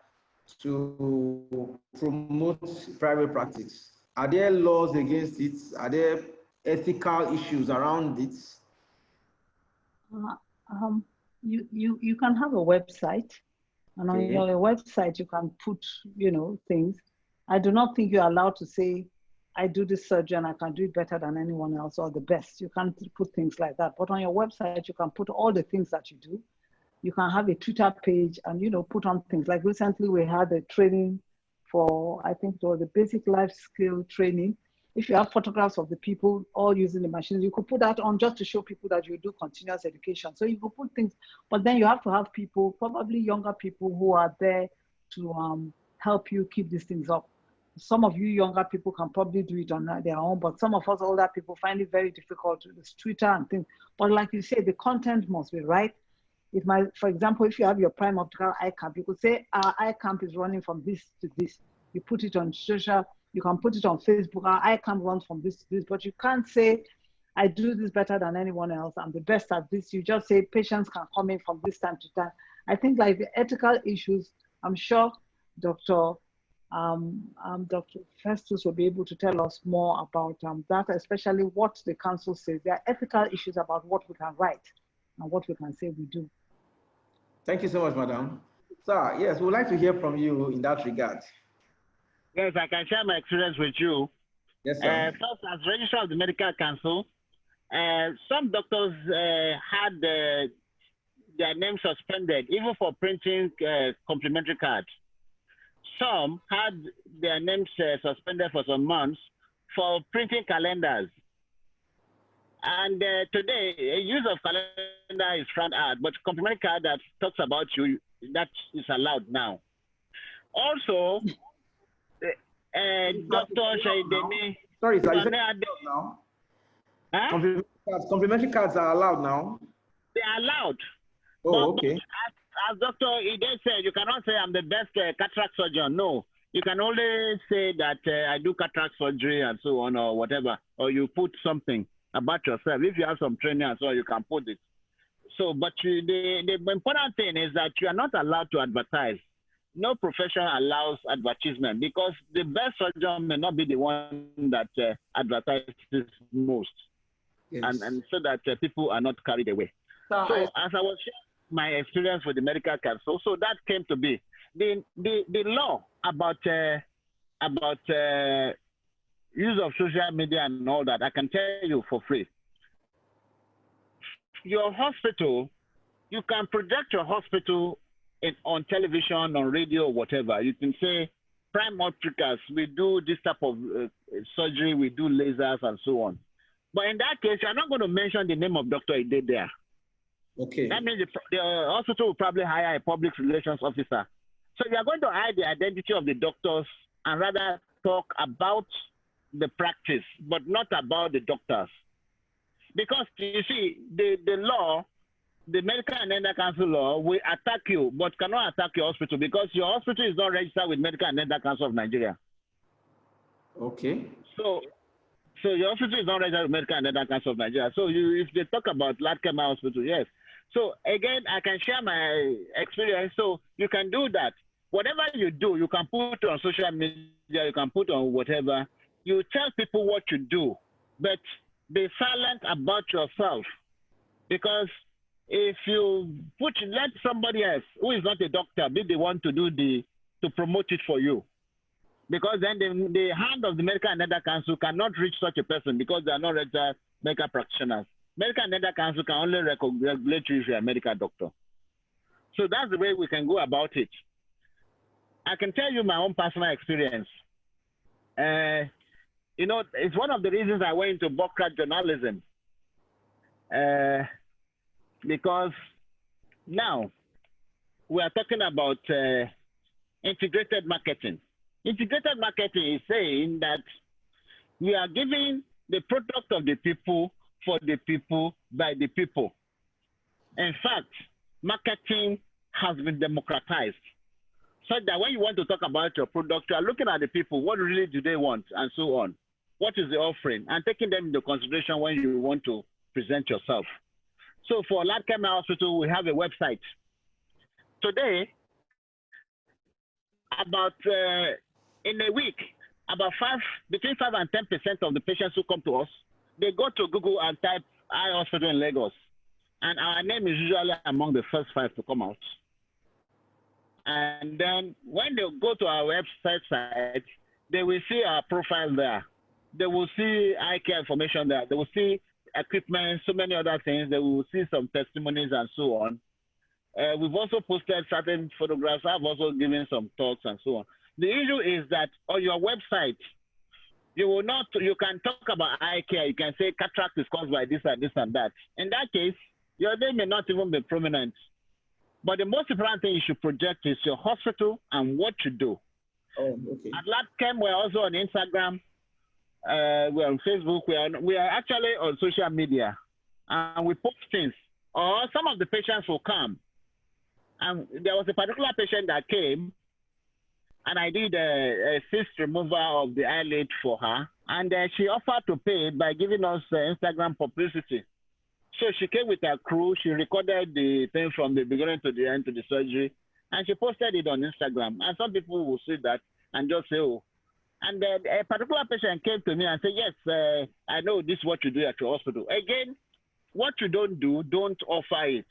Speaker 2: to promote private practice? Are there laws against it? Are there ethical issues around it?
Speaker 4: You can have a website, and on your website you can put, things. I do not think you're allowed to say, I do this surgery and I can do it better than anyone else or the best. You can't put things like that. But on your website, you can put all the things that you do. You can have a Twitter page and, put on things. Like recently we had a training for, I think it was the basic life skill training. If you have photographs of the people all using the machines, you could put that on just to show people that you do continuous education. So you could put things, but then you have to have people, probably younger people, who are there to help you keep these things up. Some of you younger people can probably do it on their own, but some of us older people find it very difficult to use Twitter and things. But like you say, the content must be right. It might, for example, if you have your Prime Optical eye camp, you could say our eye camp is running from this to this. You put it on social, you can put it on Facebook, our eye camp runs from this to this, but you can't say, I do this better than anyone else, I'm the best at this. You just say patients can come in from this time to time. I think like the ethical issues, I'm sure Dr. Festus will be able to tell us more about that, especially what the council says. There are ethical issues about what we can write and what we can say we do.
Speaker 2: Thank you so much, madam. Sir, yes, we'd like to hear from you in that regard.
Speaker 3: Yes, I can share my experience with you.
Speaker 2: Yes, sir.
Speaker 3: First, as registrar of the Medical Council, some doctors had their names suspended, even for printing complimentary cards. Some had their names suspended for some months for printing calendars. And today, use of calendar is frowned at, but complimentary card that talks about you, that is allowed now. Also, Dr. Shaidemi.
Speaker 2: Sorry, sir, you said now? Huh? Complimentary cards are allowed now?
Speaker 3: They are allowed.
Speaker 2: Oh, okay.
Speaker 3: As Dr. Ide said, you cannot say I'm the best cataract surgeon. No, you can only say that I do cataract surgery and so on or whatever, or you put something about yourself. If you have some training and so on, you can put it. So, but the important thing is that you are not allowed to advertise. No profession allows advertisement because the best surgeon may not be the one that advertises most. Yes. And so that people are not carried away. So as I was sharing my experience with the Medical Council, so that came to be the law about use of social media and all that. I can tell you for free. Your hospital, you can project your hospital on television, on radio, whatever. You can say, Prime Opticals, we do this type of surgery, we do lasers and so on. But in that case, you're not going to mention the name of Dr. Ide there.
Speaker 2: Okay.
Speaker 3: That means the hospital will probably hire a public relations officer. So you are going to hide the identity of the doctors and rather talk about the practice, but not about the doctors. Because you see, the law, the Medical and Dental Council law will attack you, but cannot attack your hospital because your hospital is not registered with Medical and Dental Council of Nigeria.
Speaker 2: Okay.
Speaker 3: So your hospital is not registered with Medical and Dental Council of Nigeria. So if they talk about Latkema Hospital, yes. So again, I can share my experience. So you can do that. Whatever you do, you can put on social media, you can put on whatever. You tell people what you do, but be silent about yourself. Because if you let somebody else who is not a doctor be the one to to promote it for you, because then the hand of the Medical and Dental Council cannot reach such a person because they are not registered medical practitioners. Medical and Dental Council can only regulate you if you are a medical doctor. So that's the way we can go about it. I can tell you my own personal experience. You know, it's one of the reasons I went into Bureaucrat journalism. Because now we are talking about integrated marketing. Integrated marketing is saying that we are giving the product of the people for the people by the people. In fact, marketing has been democratized, so that when you want to talk about your product, you are looking at the people, what really do they want, and so on. What is the offering, and taking them into consideration when you want to present yourself. So for Latchem Hospital, we have a website. Today, about in a week, about between 5 and 10% of the patients who come to us, they go to Google and type Eye Hospital in Lagos. And our name is usually among the first 5 to come out. And then when they go to our website site, they will see our profile there. They will see eye care information there. They will see equipment, so many other things. They will see some testimonies and so on. We've also posted certain photographs. I've also given some talks and so on. The issue is that on your website, you can talk about eye care. You can say cataract is caused by this and this and that. In that case, your name may not even be prominent. But the most important thing you should project is your hospital and what you do.
Speaker 2: Oh, okay.
Speaker 3: At LabChem, we're also on Instagram. We're on Facebook. We are actually on social media. And we post things. Or some of the patients will come. And there was a particular patient that came, and I did a cyst removal of the eyelid for her. And she offered to pay by giving us Instagram publicity. So she came with her crew. She recorded the thing from the beginning to the end to the surgery, and she posted it on Instagram. And some people will see that and just say, oh. And then a particular patient came to me and said, yes, I know this is what you do at your hospital. Again, what you don't do, don't offer it.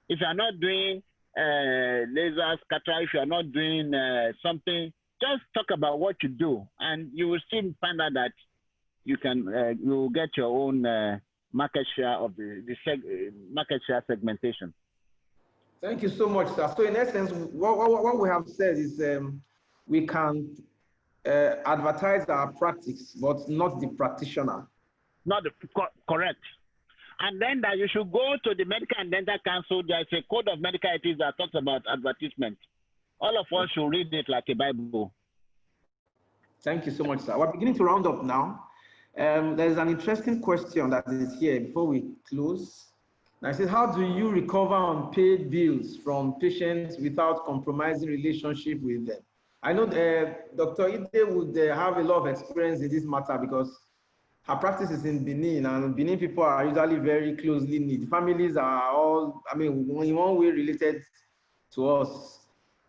Speaker 3: If you're not doing lasers, cataract, if you're not doing something, just talk about what you do, and you will still find out that you will get your own market share of the market share segmentation.
Speaker 2: Thank you so much, sir. So in essence, what we have said is we can advertise our practice, but not the practitioner.
Speaker 3: Not correct. And then that you should go to the Medical and Dental Council. There's a code of medical ethics that talks about advertisement. All of us should read it like a Bible.
Speaker 2: Thank you so much, sir. We're beginning to round up now. There's an interesting question that is here before we close. Now it says, how do you recover unpaid bills from patients without compromising relationship with them? I know Dr. Ide would have a lot of experience in this matter because her practice is in Benin, and Benin people are usually very closely knit. Families are all, I mean, in one way related to us.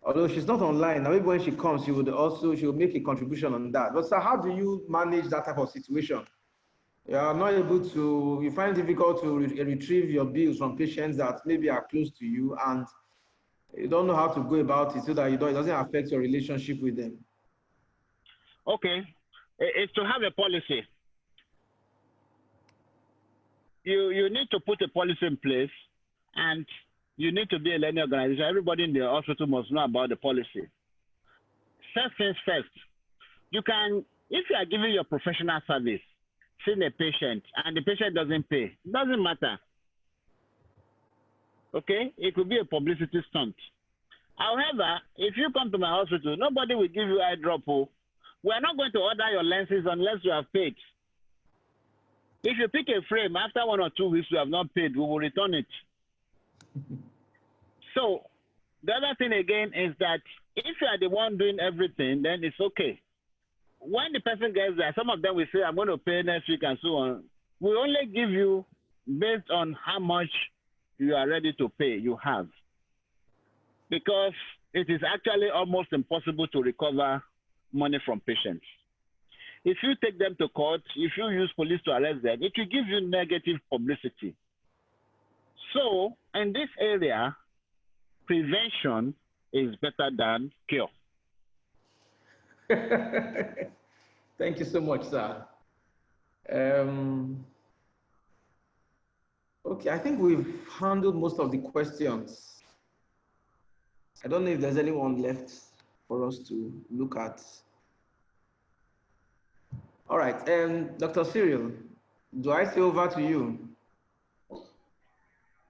Speaker 2: Although she's not online, now maybe when she comes, she will make a contribution on that. But sir, how do you manage that type of situation? You are not able to, you find it difficult to retrieve your bills from patients that maybe are close to you, and you don't know how to go about it so that it doesn't affect your relationship with them.
Speaker 3: Okay, it's to have a policy. You need to put a policy in place, and you need to be a learning organization. Everybody in the hospital must know about the policy. First things first, you can, if you are giving your professional service, seeing a patient, and the patient doesn't pay, it doesn't matter. Okay, it could be a publicity stunt. However, if you come to my hospital, nobody will give you eye drop. We are not going to order your lenses unless you have paid. If you pick a frame, after 1 or 2 weeks you have not paid, we will return it. So the other thing again is that if you are the one doing everything, then it's okay. When the person gets there, some of them will say, I'm going to pay next week and so on. We only give you based on how much you are ready to pay, you have. Because it is actually almost impossible to recover money from patients. If you take them to court, if you use police to arrest them, it will give you negative publicity. So in this area, prevention is better than cure.
Speaker 2: Thank you so much, sir. Okay, I think we've handled most of the questions. I don't know if there's anyone left for us to look at. All right, Dr. Cyril, do I say over to you?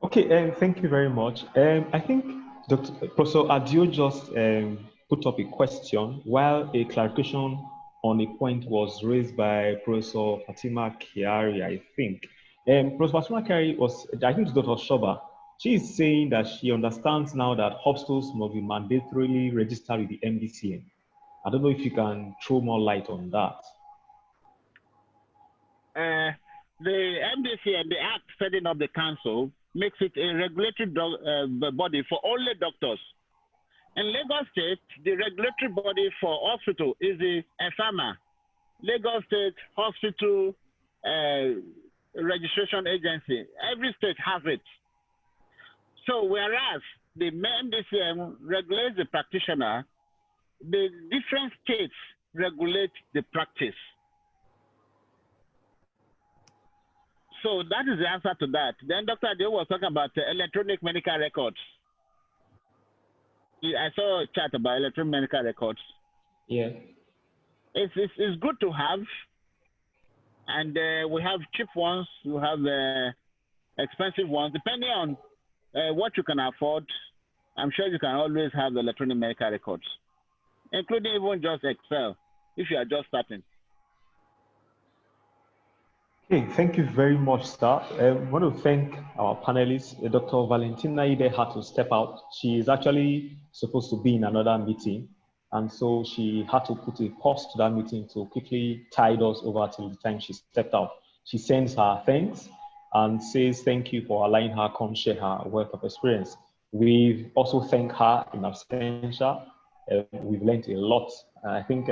Speaker 1: Okay, thank you very much. I think Professor Adio just put up a question while a clarification on a point was raised by Professor Fatima Kiari, I think. Professor Fatima Kiari was, I think it's Dr. Shoba. She is saying that she understands now that hospitals must be mandatorily registered with the MDCN. I don't know if you can throw more light on that.
Speaker 3: The MDCN, the act setting up the council, makes it a regulatory body for only doctors. In Lagos State, the regulatory body for hospital is the EFAMA, Lagos State Hospital Registration Agency. Every state has it. So whereas the MDCM regulates the practitioner, the different states regulate the practice. So that is the answer to that. Then Dr. Adio was talking about electronic medical records. I saw a chat about electronic medical records.
Speaker 1: Yeah.
Speaker 3: It's good to have. And we have cheap ones, we have expensive ones. Depending on what you can afford, I'm sure you can always have electronic medical records, including even just Excel, if you are just starting.
Speaker 1: Okay, thank you very much, sir. I want to thank our panelists. Dr. Valentina Ide had to step out. She is actually supposed to be in another meeting, and so she had to put a pause to that meeting to quickly tide us over till the time she stepped out. She sends her thanks and says thank you for allowing her come share her wealth of experience. We've also thanked her in absentia. We've learned a lot. I think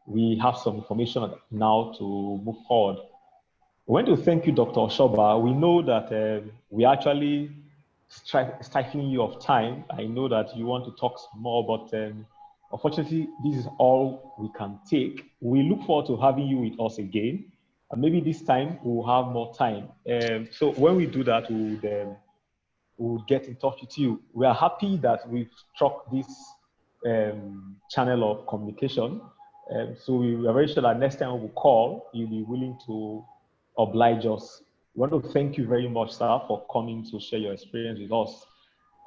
Speaker 1: we have some information now to move forward. I want to thank you, Dr. Shoba. We know that we actually stifling you of time. I know that you want to talk more, but unfortunately, this is all we can take. We look forward to having you with us again. And maybe this time we'll have more time. So when we do that, we'll get in touch with you. We are happy that we've struck this channel of communication. So we are very sure that next time we'll call, you'll be willing to oblige us. We want to thank you very much, sir, for coming to share your experience with us.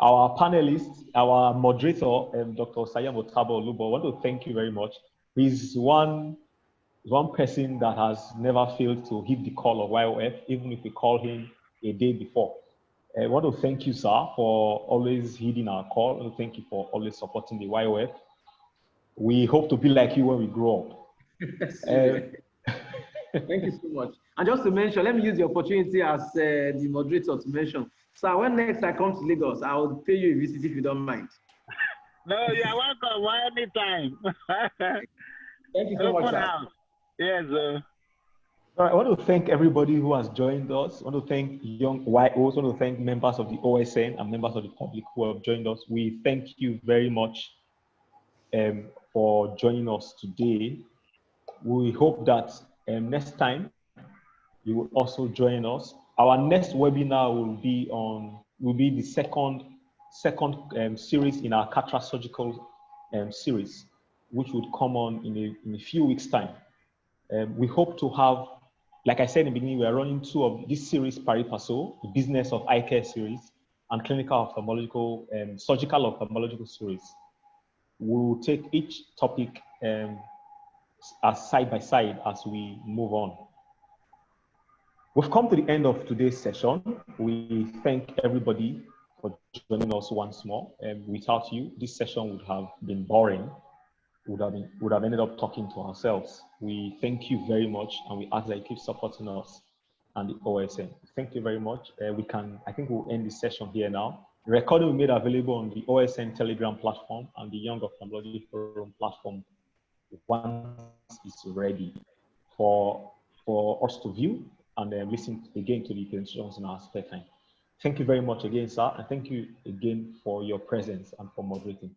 Speaker 1: Our panelists, our moderator, Dr. Sayam Otabo Olubo, I want to thank you very much. He's one person that has never failed to hit the call of YOF, even if we call him a day before. I want to thank you, sir, for always heeding our call. I want to thank you for always supporting the YOF. We hope to be like you when we grow up.
Speaker 2: Thank you so much. And just to mention, let me use the opportunity as the moderator to mention. So when next I come to Lagos, I will pay you a visit if you don't mind.
Speaker 3: No, you're welcome anytime.
Speaker 2: Thank you so much, sir.
Speaker 3: Yes.
Speaker 1: All right, I want to thank everybody who has joined us. I want to thank young YOs. I want to thank members of the OSN and members of the public who have joined us. We thank you very much for joining us today. We hope that next time you will also join us. Our next webinar will be the second series in our cataract surgical series, which would come on in a few weeks' time. We hope to have, like I said in the beginning, we are running two of this series pari passu, the business of eye care series and clinical ophthalmological, surgical ophthalmological series. We will take each topic as side by side as we move on. We've come to the end of today's session. We thank everybody for joining us once more. Without you, this session would have been boring. Would have ended up talking to ourselves. We thank you very much, and we ask that you keep supporting us and the OSN. Thank you very much. I think we'll end this session here now. The recording will be made available on the OSN Telegram platform and the Young Ophthalmology Forum platform once it's ready for us to view and then listen again to the presentations in our spare time. Thank you very much again, sir. And thank you again for your presence and for moderating.